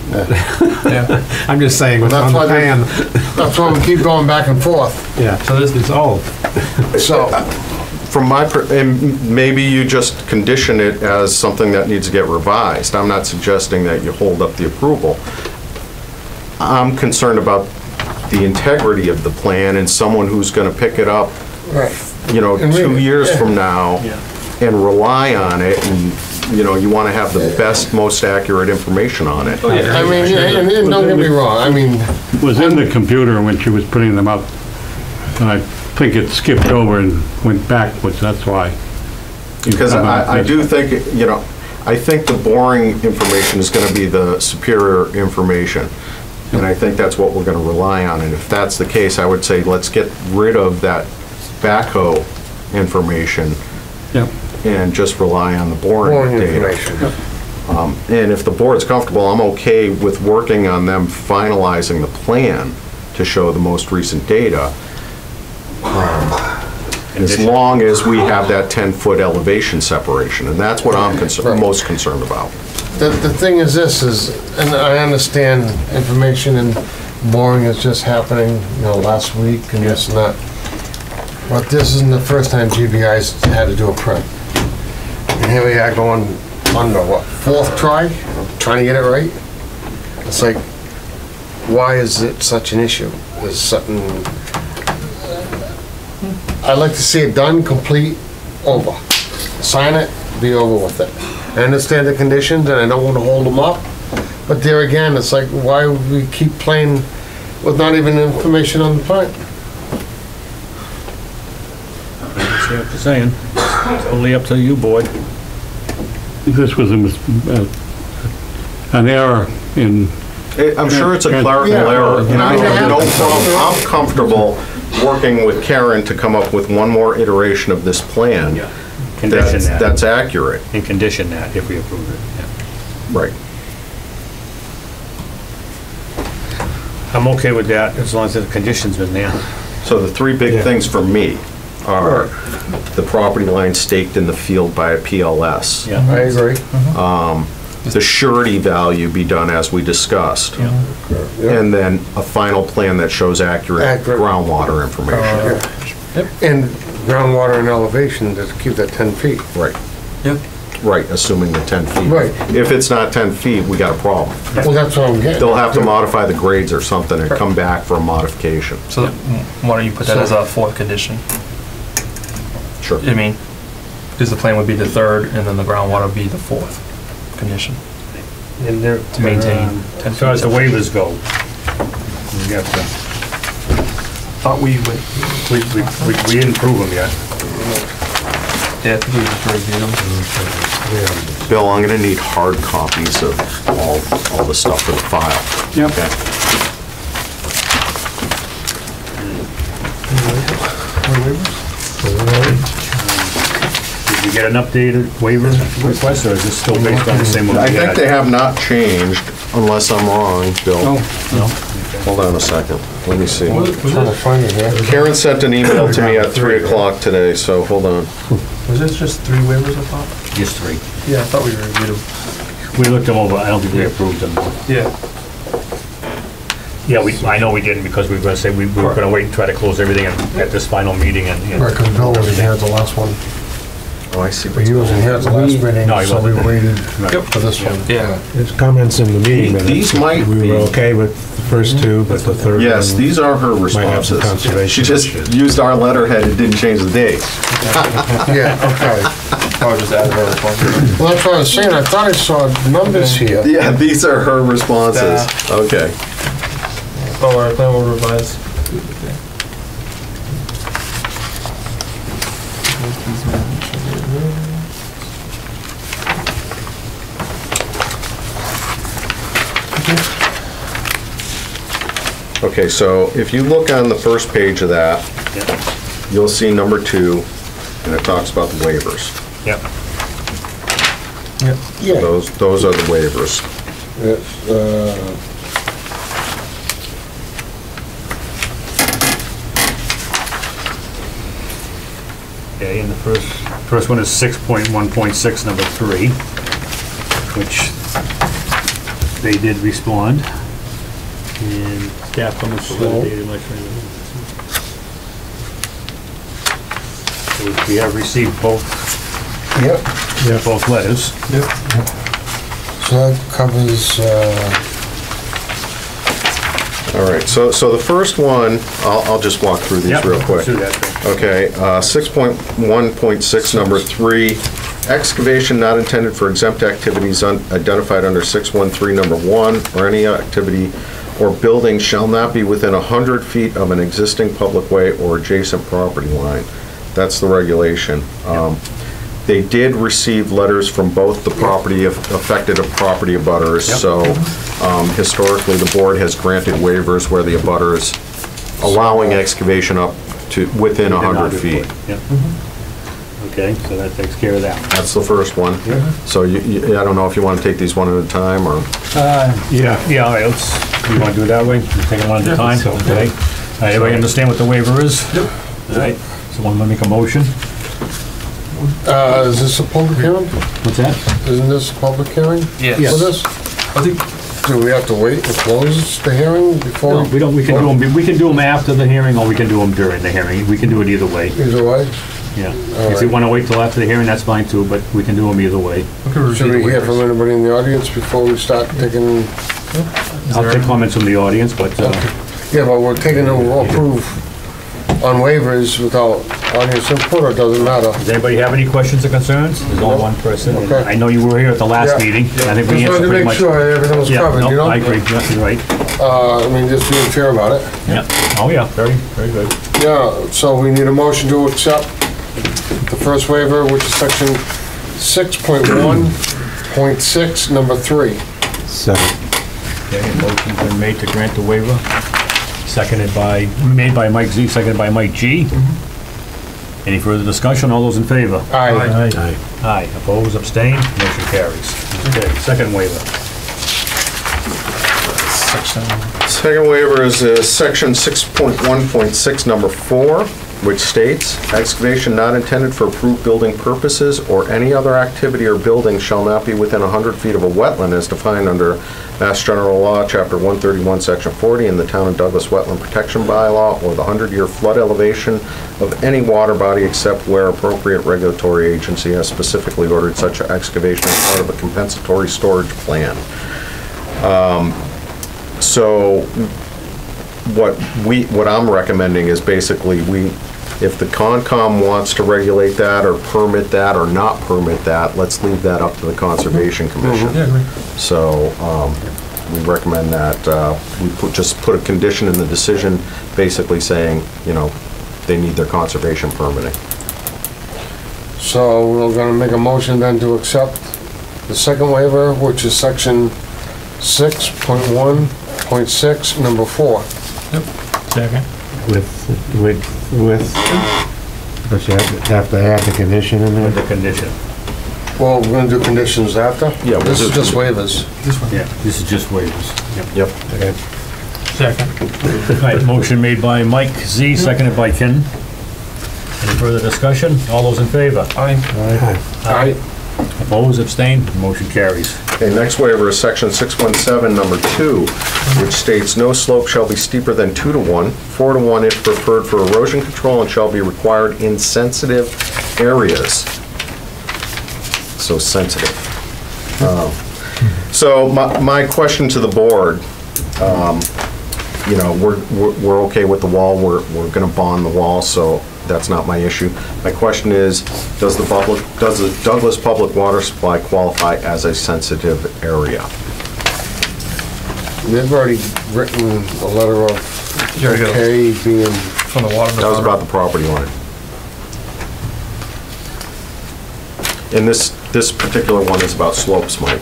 Yeah. I'm just saying what's That's on the why they- plan. that's why we keep going back and forth, Yeah, so this is old. so. From and maybe you just condition it as something that needs to get revised. I'm not suggesting that you hold up the approval. I'm concerned about the integrity of the plan and someone who's gonna pick it up, Right. you know, And read 2 it, years yeah. from now and rely on it, and, you know, you wanna have the best, most accurate information on it. I mean, and don't get me wrong, I mean, It was in the computer when she was putting them up, and I think it skipped over and went backwards, that's why. Because I do think, you know, I think the boring information is gonna be the superior information. And I think that's what we're gonna rely on. And if that's the case, I would say, let's get rid of that backhoe information Yep. and just rely on the boring boring data. information. And if the board's comfortable, I'm okay with working on them finalizing the plan to show the most recent data. As long as we have that 10-foot elevation separation, and that's what I'm most concerned about. The thing is this is, and I understand information and boring is just happening, you know, last week and this and that. But this isn't the first time GBI's had to do a print. And here we are going on the, what, fourth try, trying to get it right? It's like, why is it such an issue? Is something, I'd like to see it done, complete, over. Sign it, be over with it. I understand the conditions and I don't want to hold them up, but there again, it's like, why would we keep playing with not even information on the plan? I see what you're saying. Totally up to you, board. This was an error in, I'm sure it's a clerical Yeah. error, and I have no Yeah. problem, I'm comfortable working with Karen to come up with one more iteration of this plan Condition that, that's accurate. and condition that if we approve it. Yeah. Right. I'm okay with that, as long as the condition's been there. So the three big Yeah. things for me are the property line staked in the field by a PLS. Yeah. I agree. The surety value be done as we discussed. And then a final plan that shows accurate Accurate. groundwater information. And groundwater and elevation, to keep that 10 feet. Right. Yep. Right, assuming the 10 feet. Right. If it's not 10 feet, we got a problem. Well, that's what I'm getting. They'll have to modify the grades or something and come back for a modification. So why don't you put that as a fourth condition? Sure. I mean, because the plan would be the third, and then the groundwater would be the fourth condition And there, to maintain 10 as far as the feet. waivers go, we have to, Thought we would, we didn't prove them yet. yeah, I think we just reviewed them. Bill, I'm gonna need hard copies of all the stuff for the file. Yep. Okay. Did you get an updated waiver request, or is this still based on the same one? I we think had? they have not changed, unless I'm wrong, Bill. No? Hold on a second, let me see. Trying to find it here. Karen sent an email to me at 3 o'clock today, so hold on. Was this just 3 waivers I thought? Just 3. Yeah, I thought we reviewed them. We looked them over, I don't think we approved them. Yeah. Yeah, I know we didn't, because we were gonna say we were gonna wait and try to close everything at this final meeting and. Right, because Bill wasn't here at the last one. Oh, I see. He wasn't here at the last meeting, No, he so we wasn't. waited Right. for this one. Yeah. There's comments in the meeting minutes. These might We be- were okay with the first two, but the third one. Yes, these are her Might have some responses. conservation She just issues. used our letterhead and didn't change the date. Yeah, okay. Oh, just add her response. Well, that's what I was saying, I thought I saw numbers here. Yeah, these are her responses. Okay. Oh, our plan will revise. Okay, so if you look on the first page of that, Yeah. you'll see number 2, and it talks about the waivers. Yeah. Yeah, Those are the waivers. it's, Okay, and the first one is 6.1.6, number 3, which they did respond. And staff comments were validated. We have received both yep, both letters. so that covers, All right, so the first one, I'll just walk through these Yep, real let's quick. do that thing. Okay, 6.1.6, number 3, excavation not intended for exempt activities identified under 613, number 1, or any activity or building shall not be within 100 feet of an existing public way or adjacent property line. That's the regulation. They did receive letters from both the affected property abutters, Yep. so historically, the board has granted waivers where the abutters allowing excavation up to within 100 feet. Yep. Okay, so that takes care of that. That's the first one. So I don't know if you want to take these one at a time, or, Yeah. Yeah, all right, you want to do it that way? You take them one at a time, okay? All right, everybody understand what the waiver is? Yep. All right, someone want to make a motion? is this a public hearing? What's that? Isn't this a public hearing? Yes. For this? I think, Do we have to wait to close the hearing before? No, we don't, we can do them after the hearing, or we can do them during the hearing. We can do it either way, Either way? yeah. All If you right. want to wait till after the hearing, that's fine too, but we can do them either way. we could Should review we the hear from waivers. anybody in the audience before we start taking, I'll take comments from the audience, but, yeah, but we're taking them, we'll approve on waivers without audience input, or doesn't matter? does anybody have any questions or concerns? There's only one person. and Okay. I know you were here at the last Yeah. meeting, and I think we Just answered wanted to pretty make much. sure everything was Yeah, covered, you no, know? I agree, yeah, you're right. I mean, just being fair about it. Yeah, oh yeah, very, very good. Yeah, so we need a motion to accept the first waiver, which is section 6.1.6, number 3. Second. Okay, a motion's been made to grant the waiver, made by Mike Z, seconded by Mike G. Any further discussion? All those in favor? Aye. Aye. Aye. Opposed, abstained, motion carries. Okay, second waiver. second waiver is section 6.1.6, number 4, which states, excavation not intended for approved building purposes or any other activity or building shall not be within 100 feet of a wetland as defined under Mass General Law, Chapter 131, Section 40, in the Town of Douglas Wetland Protection Bylaw, or the 100-year flood elevation of any water body except where appropriate regulatory agency has specifically ordered such excavation as part of a compensatory storage plan. So what I'm recommending is basically if the Concom wants to regulate that or permit that or not permit that, let's leave that up to the Conservation Commission. Yeah, agree. So we recommend that we just put a condition in the decision basically saying, they need their conservation permitting. So we're gonna make a motion then to accept the second waiver, which is section 6.1.6, number 4. Second. With But you have to add the condition in with there. the condition. Well, we're gonna do conditions after? Yeah, we'll This is do- just waivers. Yeah, this is just waivers. Yep. Second. All right, motion made by Mike Z, seconded by Ken. Any further discussion? All those in favor? Aye. Opposed, abstained, motion carries. Okay, next waiver is section 617, number 2, which states, "No slope shall be steeper than 2 to 1, 4 to 1 if preferred for erosion control, and shall be required in sensitive areas." So sensitive. So my question to the board, you know, we're okay with the wall, we're gonna bond the wall, so that's not my issue. My question is, does the Douglas Public Water Supply qualify as a sensitive area? They've already written a letter of Here it goes. okay being, From the water That was about department. the property line. And this particular one is about slopes, Mike.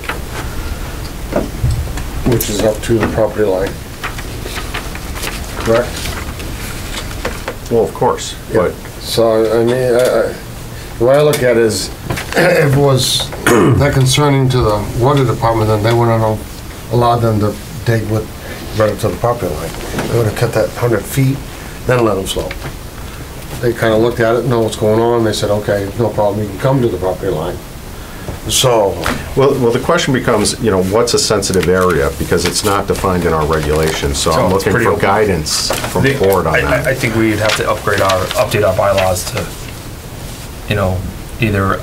which is up to the property line. Correct? Well, of course, but So, I mean, the way I look at it is, if it was that concerning to the water department, then they wouldn't have allowed them to dig with, right up to the property line. They would have cut that 100 feet, then let them slope. They kind of looked at it, know what's going on, they said, okay, no problem, you can come to the property line. So, well, the question becomes, you know, what's a sensitive area? Because it's not defined in our regulations, so I'm So it's looking pretty for open. guidance from the board on that. I think we'd have to update our bylaws to, you know, either,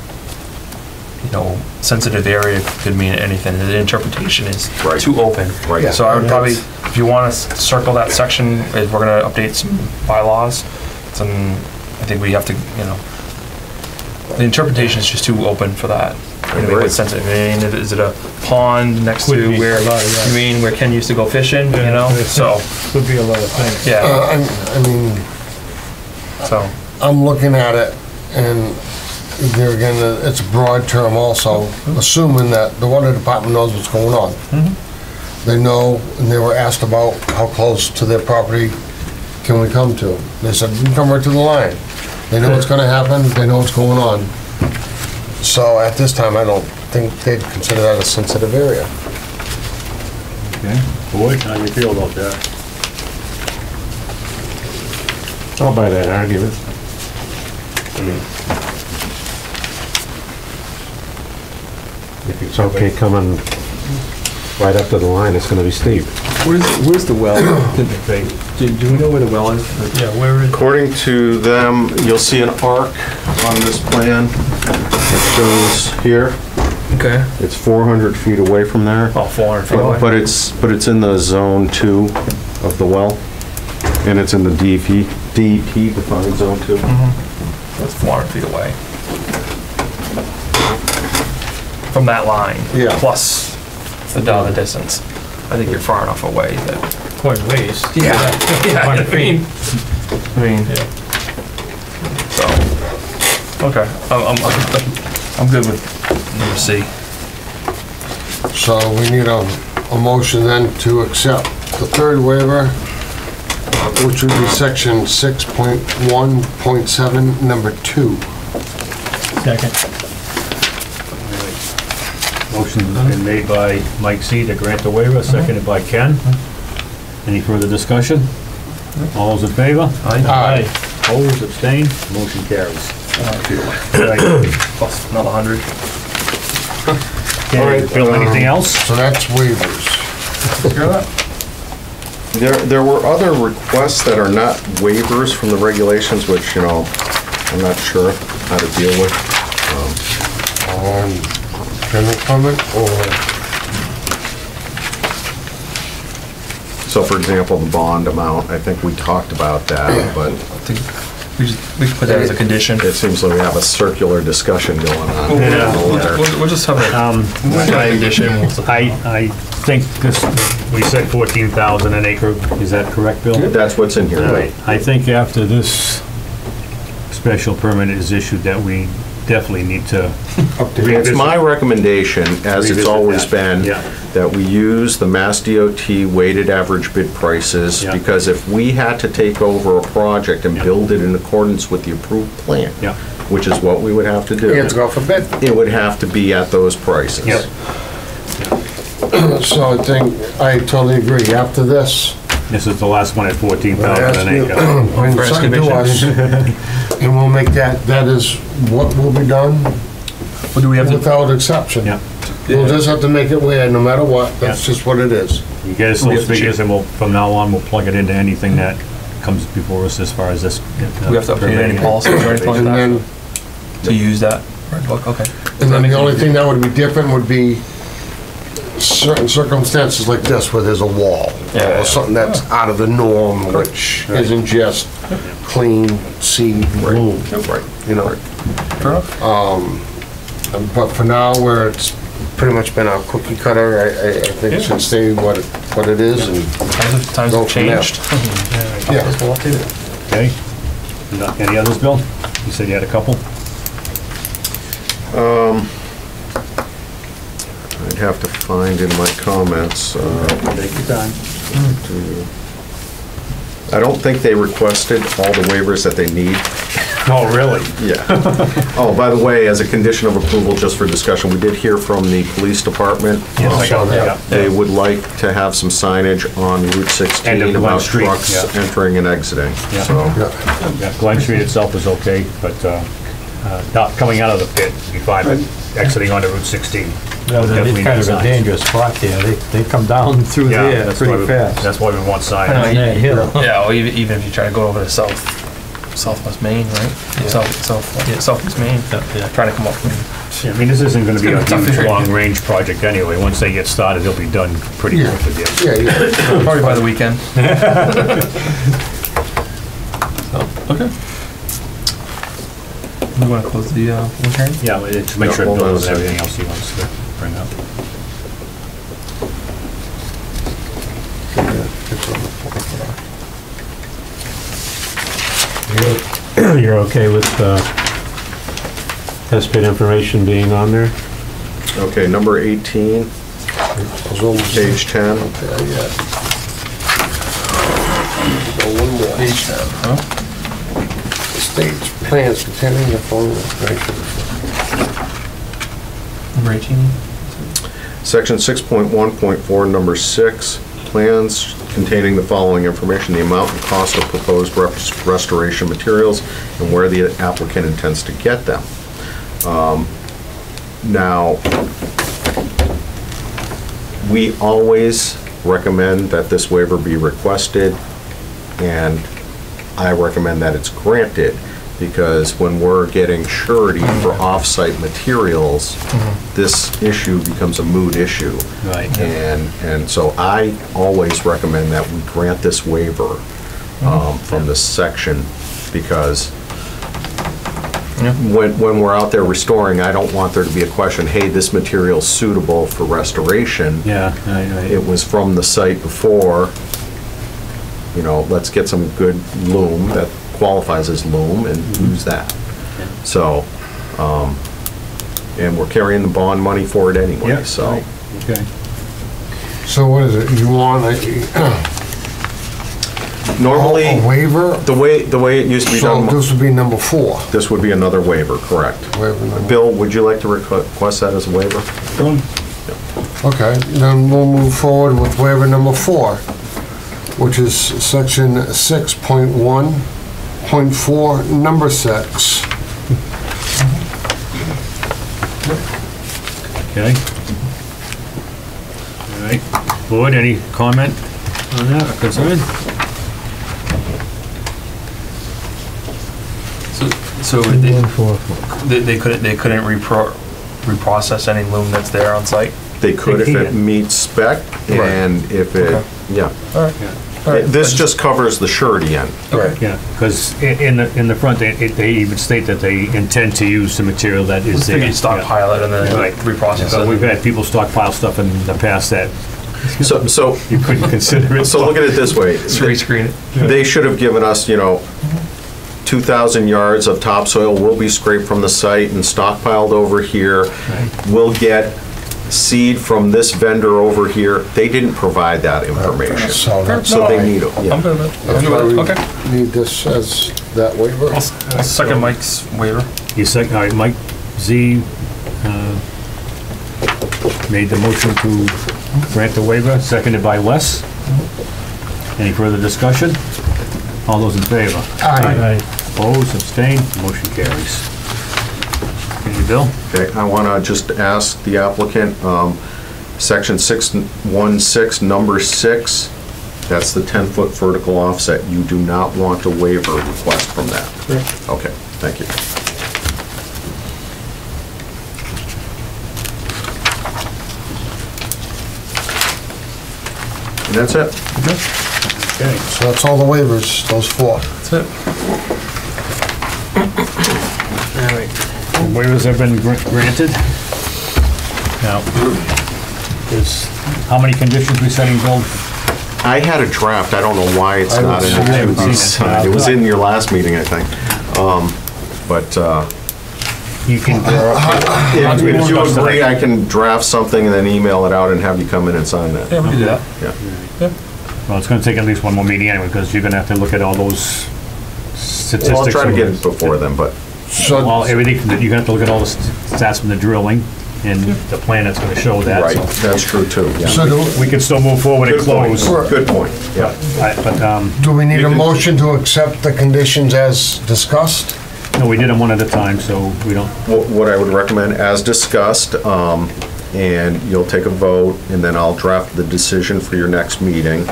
you know, sensitive area could mean anything. The interpretation is Right. too open. Right. So I would probably, if you want to circle that section, if we're gonna update some bylaws, then I think we have to, you know, the interpretation is just too open for that. You know, agree. what's sensitive, I mean, is it a pond next Could to be where, a lot, yeah. you mean, where Ken used to go fishing, you know? So, Could be a lot of things. yeah, I mean, so, I'm looking at it, and there again, it's a broad term also, assuming that the water department knows what's going on. They know, and they were asked about how close to their property can we come to. They said, we can come right to the line. They know what's gonna happen, they know what's going on. So at this time, I don't think they'd consider that a sensitive area. Okay. Boyd, how do you feel about that? I'll buy that argument. I mean, if it's okay coming right up to the line, it's gonna be steep. where's the well? Do we know where the well is? Yeah, where is, According to them, you'll see an arc on this plan. It shows here, Okay. it's 400 feet away from there. About 400 feet away. But it's in the zone 2 of the well, and it's in the DEP defined zone 2. That's 400 feet away. From that line. Yeah. Plus the other distance. I think you're far enough away that. quite a ways. Yeah, I mean, so, okay, I'm good with number C. So we need a motion then to accept the third waiver, which would be section 6.1.7, number 2. Second. Motion's been made by Mike C. to grant the waiver, seconded by Ken. Any further discussion? All those in favor? Aye. Opposed, abstained, motion carries. Right. Plus another 100. Okay, Bill, anything else? So that's waivers. There were other requests that are not waivers from the regulations, which, you know, I'm not sure how to deal with. General comment or? So for example, the bond amount, I think we talked about that, but I think we should put that as a condition. it seems like we have a circular discussion going on. We'll just have a condition. I think this, we said 14,000 an acre, is that correct, Bill? That's what's in here. All right, I think after this special permit is issued that we definitely need to It's revisit. my recommendation, as it's Revisit always that, been, yeah. that we use the Mass DOT weighted average bid prices, Yeah. because if we had to take over a project and Yeah. build it in accordance with the approved plan, Yeah. which is what we would have to You do, have to go for bid. it would have to be at those prices. Yep. So I think, I totally agree. After this, This is the last one at 14,000 ask an you, acre. bring something to us, and we'll make that is what will be done What do we have to, without exception. Yeah. We'll just have to make it where, no matter what, that's Yeah. just what it is. You get us We those have to figures and we'll, from now on, we'll plug it into anything that comes before us as far as this. we have to update any policies or anything like And that then, to use that red book? Okay. and then the only thing that would be different would be certain circumstances like this, where there's a wall, Yeah. or something that's out of the norm, which isn't just clean seed bloom, Right. you know? Fair enough. But for now, where it's pretty much been a cookie cutter, I think it should stay what it is, and Times Go have from there. changed. yeah. We'll update it. Okay. Any others, Bill? You said you had a couple? I'd have to find in my comments, Take your time. I don't think they requested all the waivers that they need. Oh, really? Yeah. Oh, by the way, as a condition of approval, just for discussion, we did hear from the police department. Yes, I got that. They would like to have some signage on Route End of 16 Glen about Street, trucks yeah. entering and exiting, Yeah. so. Yeah, Glen Street itself is okay, but not coming out of the pit, be fine, but exiting onto Route 16. No, Definitely it's kind of a signs. dangerous spot there. They come down through Yeah, there that's why pretty we, fast. that's why we want I know, signs. Yeah, hill. Yeah, or even if you try to go over to southwest Maine, right? Southeast Maine, trying to come up from. I mean, this isn't gonna be a It's gonna be tough huge, to- long-range project anyway. Once they get started, they'll be done pretty Yeah. quickly. Yeah. Yeah, Probably by the weekend. Okay. We want to close the public hearing? Yeah, but just make Yeah, sure hold Bill on a has second. everything else he wants to bring up. You're okay with test pit information being on there? Okay, number 18, page 10. One more. Page 10, huh? Stage plans containing the following information. Number 18? Section 6.1.4, number 6, plans containing the following information: the amount and cost of proposed restoration materials and where the applicant intends to get them. Now, we always recommend that this waiver be requested, and I recommend that it's granted, because when we're getting surety for off-site materials, this issue becomes a moot issue. Right. And so I always recommend that we grant this waiver from this section, because when we're out there restoring, I don't want there to be a question, hey, this material's suitable for restoration. Yeah, It was from the site before, you know, let's get some good loom that qualifies as loom and use that. So, and we're carrying the bond money for it anyway, Yeah, so. right. Okay. So what is it, you want a Normally, waiver? the way it used to be So done, this would be number 4. this would be another waiver, correct? Waiver number- Bill, would you like to request that as a waiver? Okay, then we'll move forward with waiver number 4, which is section 6.1.4, number 6. Okay. All right. Board, any comment on that or concern? So they couldn't reprocess any loom that's there on site? They could if it meets spec, and if it, Okay. yeah. All right. This just covers the surety end. Okay. Yeah, because in the front, they even state that they intend to use the material that is there. Figure you stockpile it and then Right. reprocess So it. we've had people stockpile stuff in the past that So you couldn't consider it. look at it this way. Screen it. They should have given us, you know, 2,000 yards of topsoil will be scraped from the site and stockpiled over here. We'll get seed from this vendor over here. They didn't provide that information. So that's So why they need it, yeah. I'm good with it. that's why we Okay. need this as that waiver. I'll second Mike's waiver. You second, all right, Mike Z made the motion to grant the waiver, seconded by Wes. Any further discussion? All those in favor? Aye. Opposed, abstained, motion carries. Okay, Bill? Okay, I want to just ask the applicant, section 616, number 6, that's the 10-foot vertical offset. You do not want a waiver request from that? Correct. Okay, thank you. And that's it. Okay. So that's all the waivers, those 4. That's it. All right. Waivers have been granted. Now, how many conditions we setting, Bill? I had a draft, I don't know why it's I not in haven't it. seen it. It was in your last meeting, I think. But You can, if you agree, I can draft something and then email it out and have you come in and sign that. Yeah, we can do that. Yeah. well, it's gonna take at least one more meeting anyway, because you're gonna have to look at all those statistics. Well, I'll try to get it before then, but All, everything, you're gonna have to look at all the stats from the drilling and the plan that's gonna show that, right, so. that's true too, yeah. So We can still move forward and Good point, close. good point, yeah. But, do we need a motion to accept the conditions as discussed? no, we did them one at a time, so we don't, What I would recommend, as discussed, and you'll take a vote, and then I'll draft the decision for your next meeting,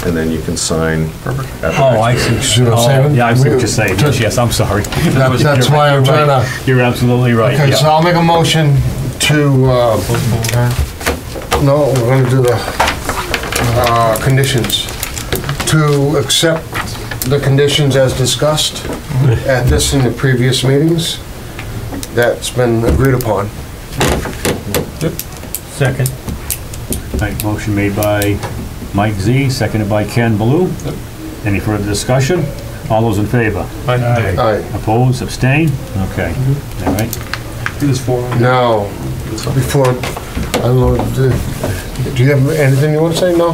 and then you can sign. Perfect. oh, I see. See what I'm saying? Yeah, I see what you're saying, yes, I'm sorry. That's why I'm trying to, You're absolutely right, okay, so yeah. I'll make a motion to, no, we're gonna do the conditions. To accept the conditions as discussed at this and the previous meetings. That's been agreed upon. Second. All right, motion made by Mike Z, seconded by Ken Baloo. Any further discussion? All those in favor? Aye. Opposed, abstain? Okay, all right. Do this for. Now, before, I don't know, do you have anything you want to say? No?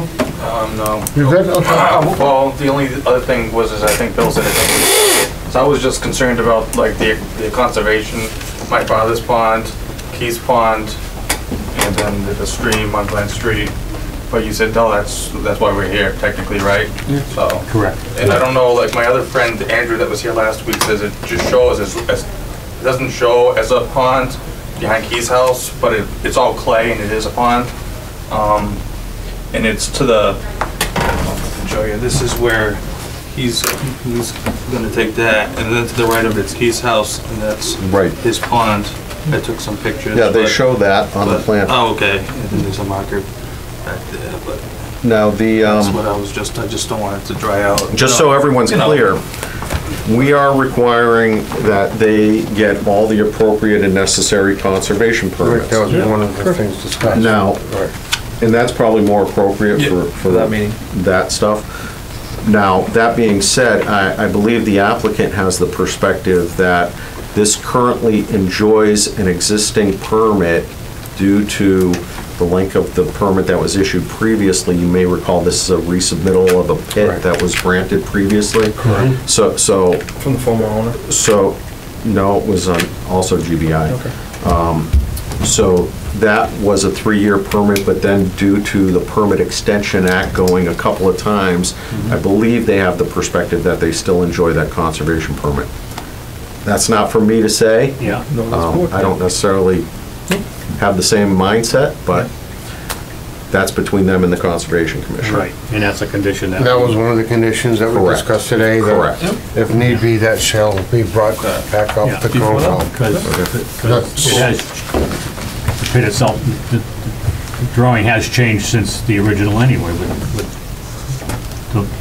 No. You good? Okay. Well, the only other thing was, I think Bill said it. So I was just concerned about like the conservation, my father's pond, Keith's pond, and then the stream on Glen Street. But you said, no, that's why we're here technically, right? So. Correct. And I don't know, like my other friend Andrew that was here last week says it just shows as it doesn't show as a pond behind Keith's house, but it's all clay and it is a pond. And it's to the, I can show you, this is where he's gonna take that, and then to the right of it's Keith's house, and that's Right. his pond. I took some pictures. Yeah, they but- show that on the but- plan. Oh, okay, and then there's a marker back there, but Now, the, that's what I just don't want it to dry out. just so everyone's You know. clear, we are requiring that they get all the appropriate and necessary conservation permits. That was one of the things discussed. Now, Right. and that's probably more appropriate for that meeting. that stuff. Now, that being said, I believe the applicant has the perspective that this currently enjoys an existing permit due to the length of the permit that was issued previously. You may recall this is a resubmittal of a pit that was granted previously. Correct. So, From the former owner? so, no, it was also GBI. Okay. So that was a 3-year permit, but then due to the Permit Extension Act going a couple of times, I believe they have the perspective that they still enjoy that conservation permit. That's not for me to say. Yeah. I don't necessarily have the same mindset, but that's between them and the Conservation Commission. Right, and that's a condition that. That was one of the conditions that we Correct. discussed today. that Correct. If need be, that shall be brought back Yeah, up to council. Because it has, the pit itself, the drawing has changed since the original anyway, with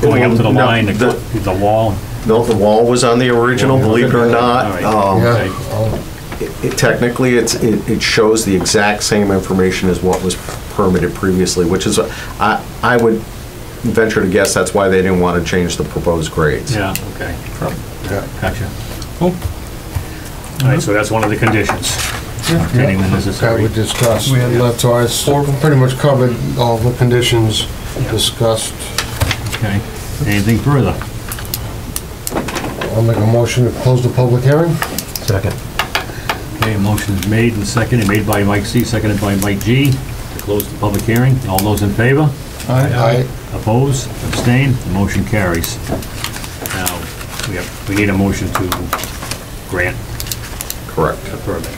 going up to the No, line, the wall. No, the wall was on the original, believe it or not. All right. Yeah. Technically, it shows the exact same information as what was permitted previously, which is, I would venture to guess that's why they didn't want to change the proposed grades. Yeah, okay. Gotcha. Cool. All right, so that's one of the conditions. Obtaining the That necessary. we discussed, that's why it's pretty much covered all the conditions discussed. Okay. Anything further? I'll make a motion to close the public hearing. Second. Okay, a motion is made and seconded, made by Mike C, seconded by Mike G, to close the public hearing. All those in favor? Aye. Opposed? Abstained? The motion carries. Now, we need a motion to grant Correct. a permit.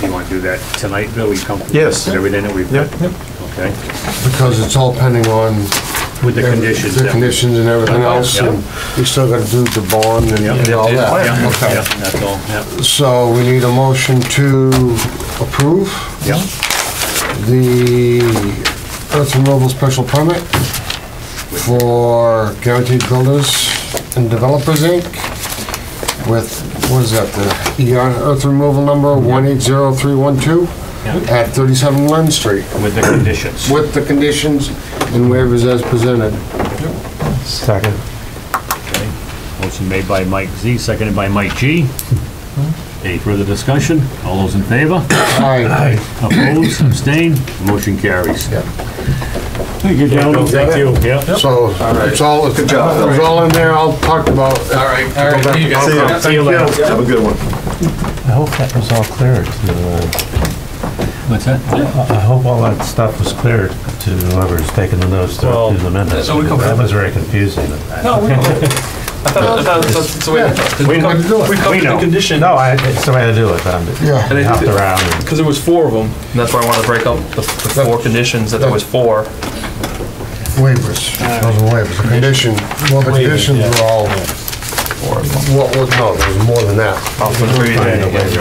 You want to do that tonight, Bill? We comfortable Yes. with everything that we've... Yep. Okay. Because it's all pending on With the conditions. the that- conditions and everything else, Yeah. and we still gotta do the bond and all Yeah, that. yeah, Okay. that's all, yeah. So we need a motion to approve Yeah. the earth removal special permit for Guaranteed Builders and Developers, Inc. with, what is that, the earth removal number 180312 at 37 Lynn Street, With the conditions. with the conditions and waivers as presented. Second. Okay. Motion made by Mike Z, seconded by Mike G. Any further discussion? All those in favor? Aye. Opposed? Abstained? Motion carries. Thank you, gentlemen. Thank you. Yeah. So, it's all, Good job. it's all in there, I'll talk about. All right. See you. See you later. Have a good one. I hope that was all clear to, What's that? I hope all that stuff was clear to whoever's taking the notes to Well, do the minutes. so we covered That it. was very confusing. No, we know. I thought that's the way. We know. We covered the condition. No, it's the way to do it. Yeah. And I Hopped think around and because there was 4 of them, and that's why I wanted to break up the 4 conditions, that there was 4. Waivers, those are waivers, the condition, well, the conditions were all, what was, no, there was more than that.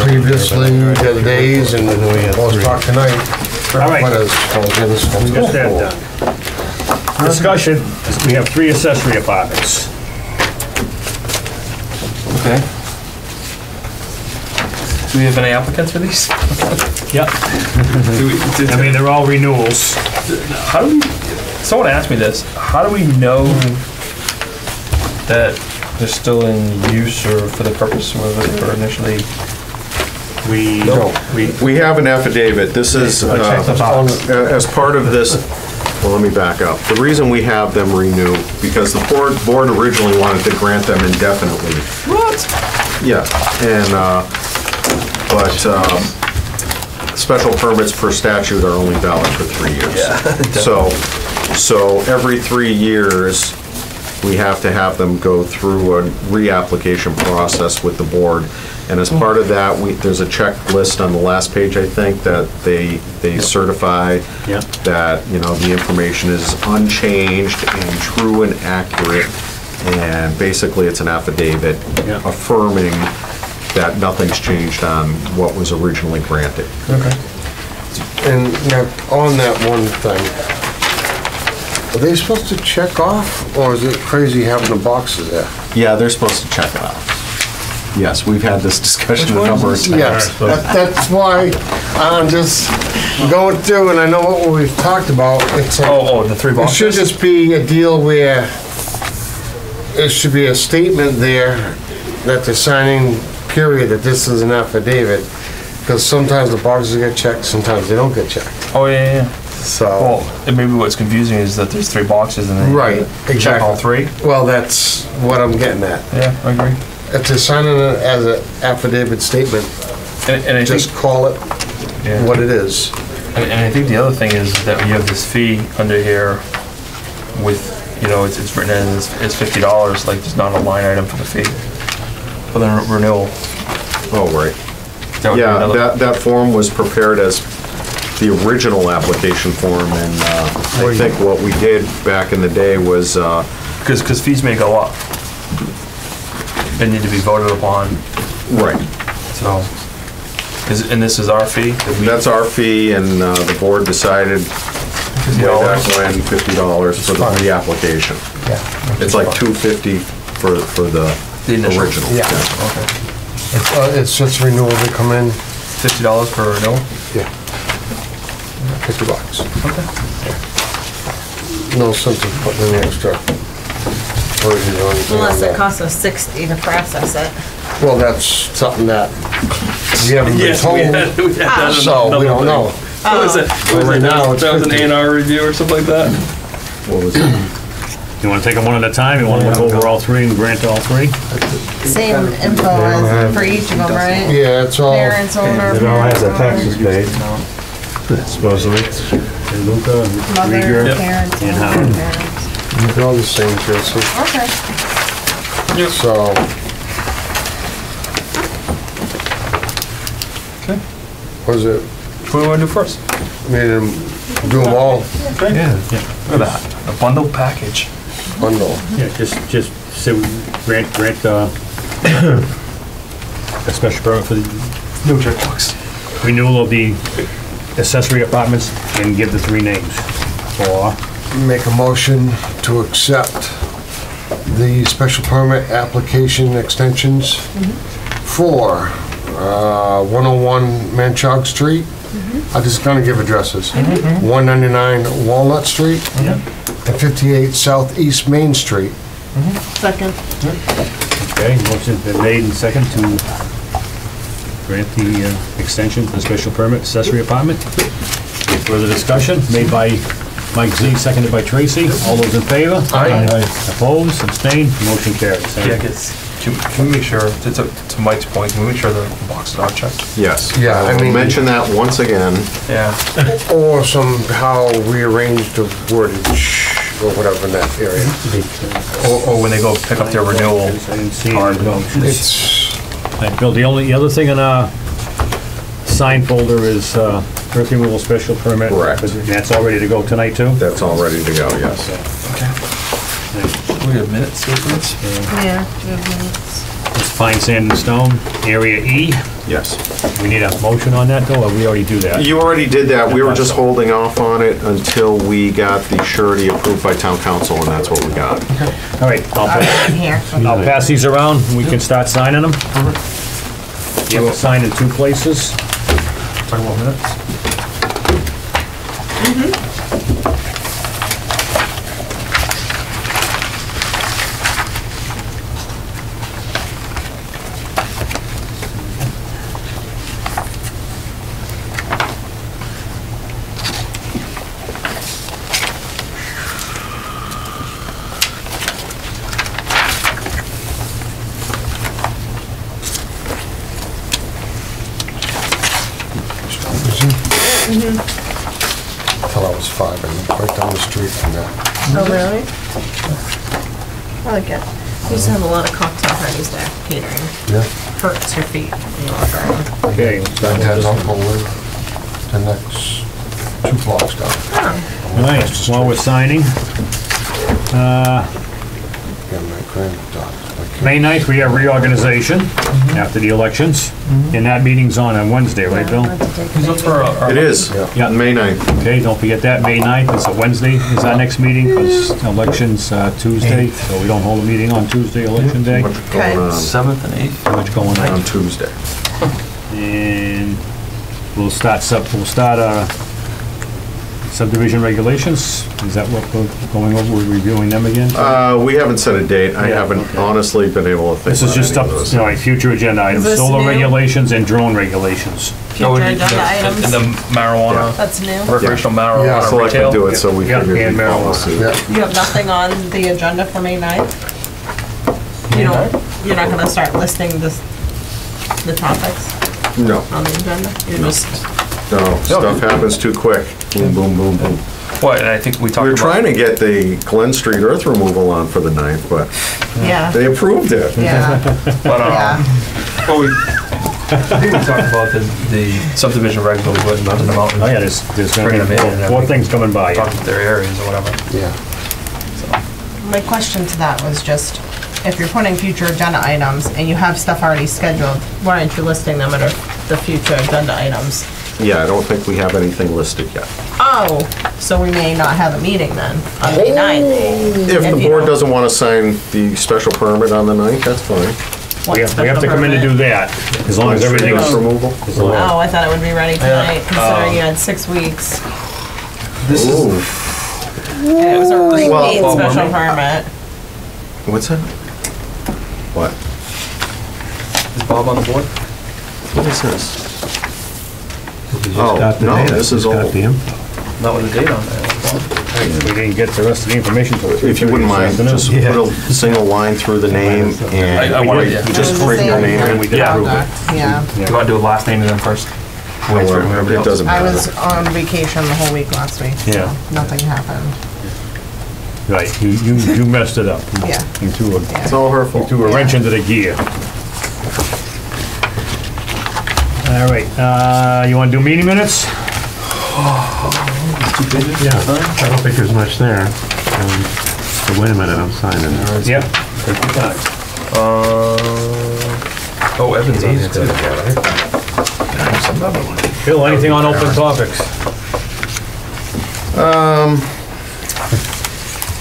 Previously, the other days, and then we was talk tonight. All right. What is, oh, yeah, this We one's got that full. done. Discussion, we have 3 accessory apartments. Okay. Do we have any applicants for these? Yep. I mean, they're all renewals. How do we, someone asked me this, how do we know that they're still in use or for the purpose of what they were initially? We have an affidavit. This is, check the box. as part of this, well, let me back up. The reason we have them renew, because the board originally wanted to grant them indefinitely. What? Yeah, and, but special permits per statute are only valid for 3 years. Yeah. So every 3 years, we have to have them go through a reapplication process with the board. And as part of that, there's a checklist on the last page, I think, that they certify Yep. that, you know, the information is unchanged and true and accurate. And basically, it's an affidavit Yep. affirming that nothing's changed on what was originally granted. Okay. And now, on that one thing, are they supposed to check off, or is it crazy having the boxes there? Yeah, they're supposed to check it out. Yes, we've had this discussion a number of times. Yes, that's why I'm just going through, and I know what we've talked about. It's like, Oh, the 3 it boxes? should just be a deal where it should be a statement there that they're signing, period, that this is an affidavit. Because sometimes the boxes get checked, sometimes they don't get checked. Oh, yeah. So, Well, and maybe what's confusing is that there's 3 boxes and then right, check all 3. well, that's what I'm getting at. Yeah, I agree. If they're signing it as an affidavit statement, And I think, just call it yeah. what it is. And I think the other thing is that you have this fee under here with, you know, it's written as $50, like there's not a line item for the fee. For the renewal. Oh, right. That would be Yeah, another- that form was prepared as the original application form, and I think what we did back in the day was, Because fees may go up. They need to be voted upon, right, so. And this is our fee? that's our fee, and the board decided way back when, $50 for the reapplication. Yeah. It's like $250 for the initial. original. Yeah. Okay. It's just renewal, they come in, $50 for renewal? yeah. $50. Okay. No sense of putting in extra. or anything on Unless it that. costs us 60 to process it. Well, that's something that we haven't been Yes, told, we had done so we don't know. What was it? But right now, it's That was an 50. A&R review or something like that? What was it? You wanna take them one at a time? You wanna look over all three and grant all three? Same info as for each of them, right? Yeah, it's all, Parents, owner, It all has the parents, taxes owner, paid, supposedly. And Luca, mother, Rieger, parents, and owner, Howard. parents. they're all the same, Jesse. Okay. So, was it, What do we want to do first? made him do them all Yeah. Look at that, a bundle package. bundle? Yeah, just say we grant, a special permit for the No checkbox. renewal of the accessory apartments and give the three names. For, Make a motion to accept the special permit application extensions for 101 Manchog Street. I'm just gonna give addresses. 199 Walnut Street and 58 Southeast Main Street. Second. okay, motion's been made and second to grant the extension for the special permit accessory apartment. Further discussion, made by Mike Z, seconded by Tracy. All those in favor? Aye. Opposed, abstained, motion carries. Yeah, can we make sure, to Mike's point, can we make sure the boxes are checked? Yes. Yeah, I will mean- mention that once again. Yeah. Or somehow rearrange the wordage or whatever in that area. Or when they go pick up their renewal. I didn't see any motions. It's, Right, Bill, the other thing in our sign folder is earth removal special permit. Correct. That's all ready to go tonight, too? That's all ready to go, yes. We have minutes, difference? Yeah, we have minutes. It's fine sand and stone, area E. Yes. We need a motion on that, though, or we already do that? You already did that. We were just holding off on it until we got the surety approved by town council, and that's what we got. All right, In here. I'll pass these around, and we can start signing them. You have to sign in two places. Talk about minutes? till I was 5 and right down the street from that. Oh, really? I like it. We used to have a lot of cocktail parties there, catering. Yeah. Hurts your feet when you walk around. Okay. That had Uncle live the next 2 blocks down. Oh, All right, while we're signing, Yeah, my granddaughter. May 9th, we have reorganization after the elections, and that meeting's on Wednesday, right, Bill? Who's up for our... It is, Yeah. May 9th. Okay, don't forget that, May 9th, it's a Wednesday, is our next meeting, because election's Tuesday, so we don't hold a meeting on Tuesday, election day. What's going on 7th and 8th? Too much going on on. Tuesday? And we'll start subdivision regulations, is that what we're going over, we're reviewing them again? We haven't set a date. I Yeah, haven't okay. honestly been able to think This is about just any stuff, of those. you know, like future agenda items, this solar new? regulations and drone regulations. Oh, future and agenda items. And the marijuana, That's new. recreational Yeah, marijuana Selectmen retail. do it, so we Yeah, figured and we'd follow marijuana. suit. Yeah. You have nothing on the agenda for May 9th? You're not gonna start listing the topics No, on the agenda? You're just, no, stuff happens too quick. Boom, boom, boom, boom. What, and I think we talked We about... were trying to get the Glen Street earth removal on for the 9th, but yeah, they approved it. yeah, But, yeah. well, I think we talked about the subdivision regs, but we went into the mountains. Oh, yeah, there's gonna Bringing them in and be four everything. things coming by. Talked about their areas or whatever. Yeah. My question to that was just, if you're putting future agenda items and you have stuff already scheduled, why aren't you listing them under the future agenda items? Yeah, I don't think we have anything listed yet. Oh, so we may not have a meeting then on May 9th. If the you board don't- doesn't want to sign the special permit on the 9th, that's fine. We have to come in to do that, as long as everything Earth is. removal? Oh, I thought it would be ready tonight, considering you had 6 weeks. This is... Ooh. It was a repeat Well, special permit. What's that? What? Is Bob on the board? What is this? You just Oh, got the no, data, this you is just got old. the info. Not with the date on there. We didn't get the rest of the information till If you wouldn't mind, just put a single line through the name and I wanted, yeah. just write your name in. Yeah. Yeah. Do you want to do a last name and then first? Wait for everybody It else. doesn't I matter. was on vacation the whole week last week, so Yeah. nothing happened. Right, you messed it up. Yeah. You threw It's all her fault. a wrench into the gear. All right, you wanna do meeting minutes? Yeah, I don't think there's much there. So wait a minute, I'm signing. Yep. Oh, Evan's on here too. Bill, anything on open topics?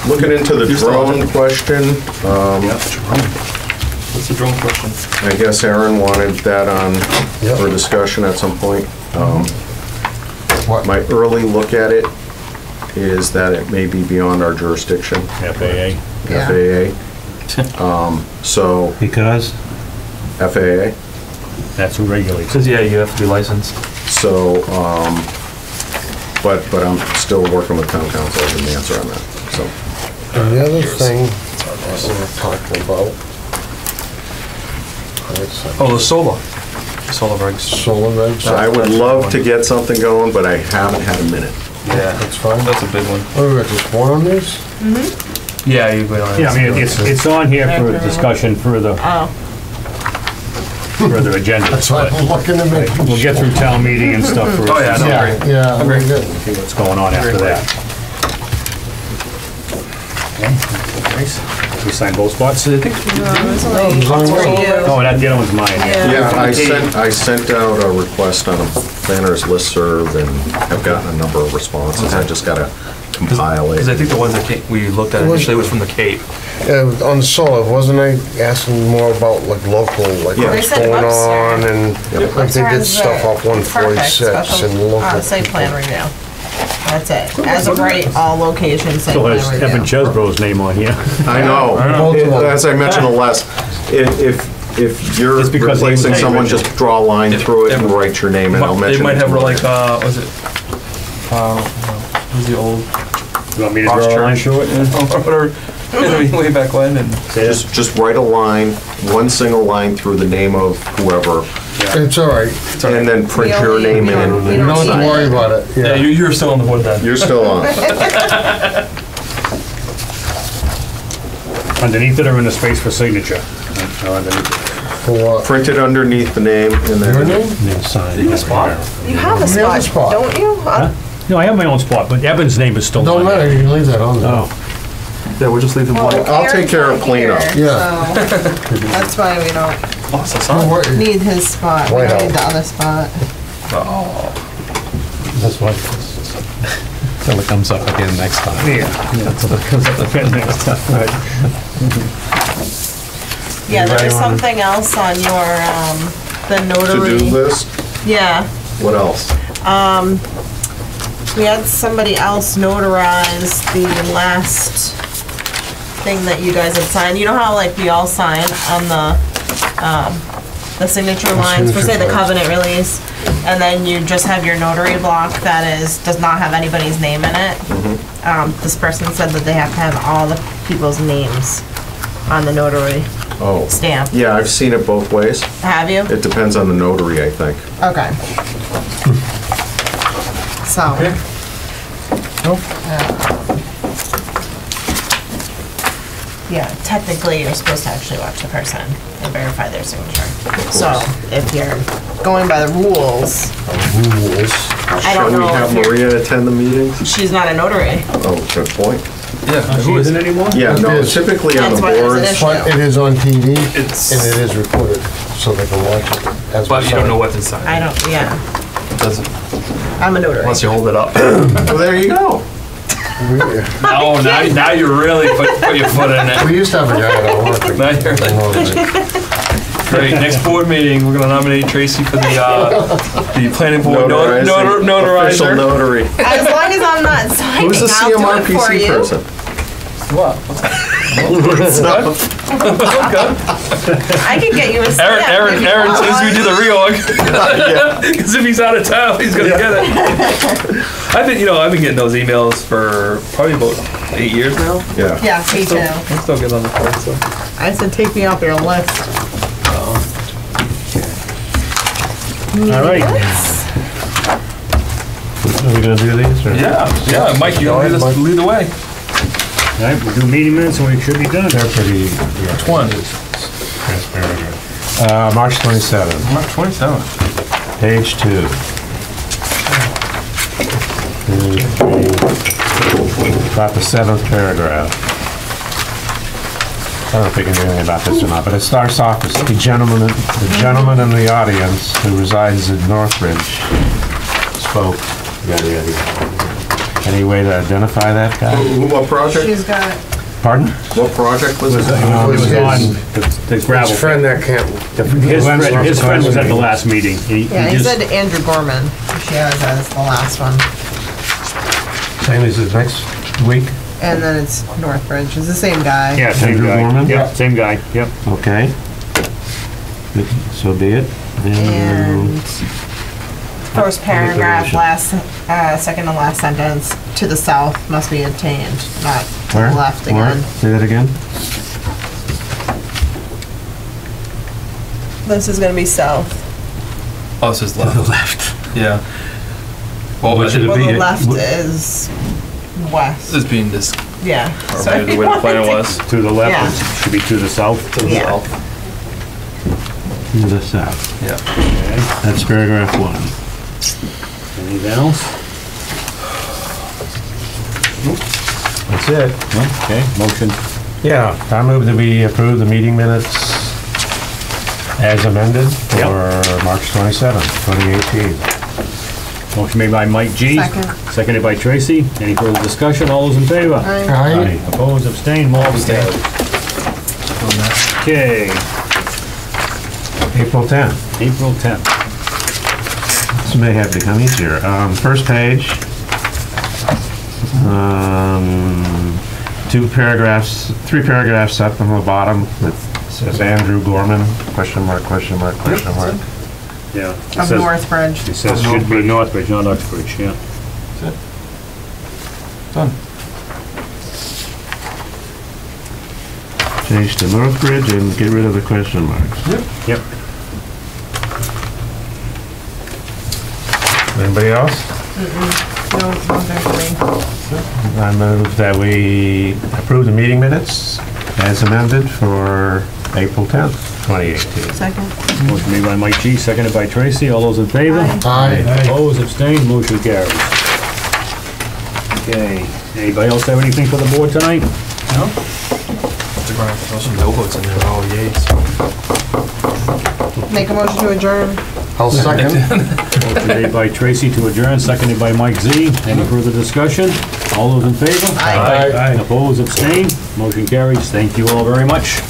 Looking into the drone question, What's the drone question? I guess Aaron wanted that on for discussion at some point. What? My early look at it is that it may be beyond our jurisdiction, FAA. Yeah. FAA. So, Because? FAA. That's who regulates it. Says, yeah, you have to be licensed. So, but I'm still working with town council as an answer on that, so. And the other thing that we were talking about. Oh, the solar. Solar regs. Solar regs. I would love to get something going, but I haven't had a minute. Yeah, That's fine. that's a big one. Oh, we got just one on these? Yeah, you go on. Yeah, I mean, it's on here for discussion further Oh, agenda. That's why I'm looking to make. We'll get through town meeting and stuff first. Oh, yeah, no, Yeah, great. yeah, we're good. See what's going on after that. Nice. We signed both spots? no, it's only for you. Oh, that the other one's mine. Yeah, I sent out a request on a planner's listserv and have gotten a number of responses. I just gotta compile Because I it. think the ones that we looked at initially was from the Cape. On solar, wasn't I asking more about like local, like Yeah. what's They said going on Webster. and like they did stuff off 146 Perfect, and local. site plan review. That's it. As of right, all locations site Still plan has Evan review. Chesbro's name on here. I know. As I mentioned the last, if you're It's because he was replacing the someone, original. just draw a line through it and write your name and I'll mention They might it have tomorrow. like, was it, who's the old You want me to Ross draw a line Church? through it? or, way back when, and Just write a line, one single line through the name of whoever, It's all right. and then print We your only- name we in. don't- and we You then don't have sign to it. worry about it. yeah, Yeah. you're still on the board then. You're still on. Underneath it or in the space for signature? Underneath it. For what? Print it underneath the name and Your then, name? Then sign. You have a spot? You have a You have a spot, spot. don't you? No, I have my own spot, but Evan's name is still Don't on matter, there. you can leave that on there. Oh, Yeah, we'll just leave them blank. I'll take care of cleanup. Yeah. So, that's why we don't Oh, it's a Don't sign. worry. need his spot. We White don't need House. the other spot. That's what. Till it comes up again next time. yeah. That's what comes up again next time. Right. Yeah, there was Anybody wanna- something else on your, the To-do notary. list, Yeah, what else? we had somebody else notarize the last thing that you guys had signed. You know how like we all sign on the signature lines for say the signature covenant release? And then you just have your notary block that does not have anybody's name in it. This person said that they have to have all the people's names on the notary Oh, stamp. yeah, I've seen it both ways. Have you? It depends on the notary, I think. Okay. So. Yeah, technically, you're supposed to actually watch the person and verify their signature. So, if you're going by the rules, I don't Shall we know have if you're, Maria attend the meetings? she's not a notary. Oh, good point. Yeah, She isn't anymore? Yeah, no, It is. typically on That's the why there's an boards, issue. But it is on TV and It's, it is recorded, so they can watch it as we but you don't know sign. what's inside. I don't, yeah, Doesn't, I'm a notary. unless you hold it up. well, there you go. Oh, now you really put your foot in it. We used to have a guy that worked. Now you're like, great, next board meeting, we're gonna nominate Tracy for the planning board Notarizing. Official notarizer. notary. As long as I'm not signing, Who's the I'll do it for CMRPC you. person? What? I could get you a stamp. Aaron says we do the reorg. Because if he's out of town, he's gonna get it. I've been getting those emails for probably about 8 years now. Yeah. Yeah, me too. I'm still getting on the phone, so. I said, take me off your list. All right. Are we gonna do these, or? Yeah, Mike, you lead the way. All right, we'll do meeting minutes and we should be done. They're pretty. Which one? Transparent. March 27th, March 27th. page 2. 2, 3, about the 7th paragraph. I don't know if we can do anything about this or not, but it starts off as the gentleman in the audience who resides in Northbridge spoke. Yada, yada, yada. Any way to identify that guy? What project? She's got, Pardon? What project was it? It was on the gravel. His friend that can't, His friend was at the last meeting. he said Andrew Gorman. She has as the last one. Same as his next week? And then it's Northbridge. It's the same guy. Yeah, same Andrew guy. Gorman? Yep, same guy, yep. Okay. Good, so be it. And first paragraph, Declaration. second to last sentence, to the south must be obtained, not to Where? the left Where? again. Say that again? This is gonna be south. Oh, this is left. Yeah. Well, What should it Well, be? the left is west. this being this, Yeah. or So maybe if the way you the plan wanted to- was. To the left, Yeah. it should be to the south. To the Yeah. south. To the south. Yeah. Okay, That's paragraph 1. anything else? That's it. Okay, motion, Yeah, I move that we approve the meeting minutes as amended for March 27th, 2018. motion made by Mike G. Second. Seconded by Tracy. Any further discussion? All those in favor? Aye. Opposed, abstained, motion carried. Okay, April 10th. April 10th. This may have become easier. First page. 3 paragraphs up from the bottom. It says Andrew Gorman, question mark, question mark, question mark. Yeah. It Of says- Northbridge. It says should be Northbridge, not Uxbridge, yeah. Done. Change to Northbridge and get rid of the question marks. Yep. Anybody else? No, there's I move that we approve the meeting minutes as amended for April 10th, 2018. second. Motion made by Mike G, seconded by Tracy. All those in favor? Aye. aye. Opposed, abstained, motion carries. Okay, anybody else have anything for the board tonight? No? They're gonna throw some no votes in there, all yays. Make a motion to adjourn. I'll second. Motion made by Tracy to adjourn, seconded by Mike Z. Any further discussion? All those in favor? Aye. Aye. Opposed, abstained, motion carries. Thank you all very much.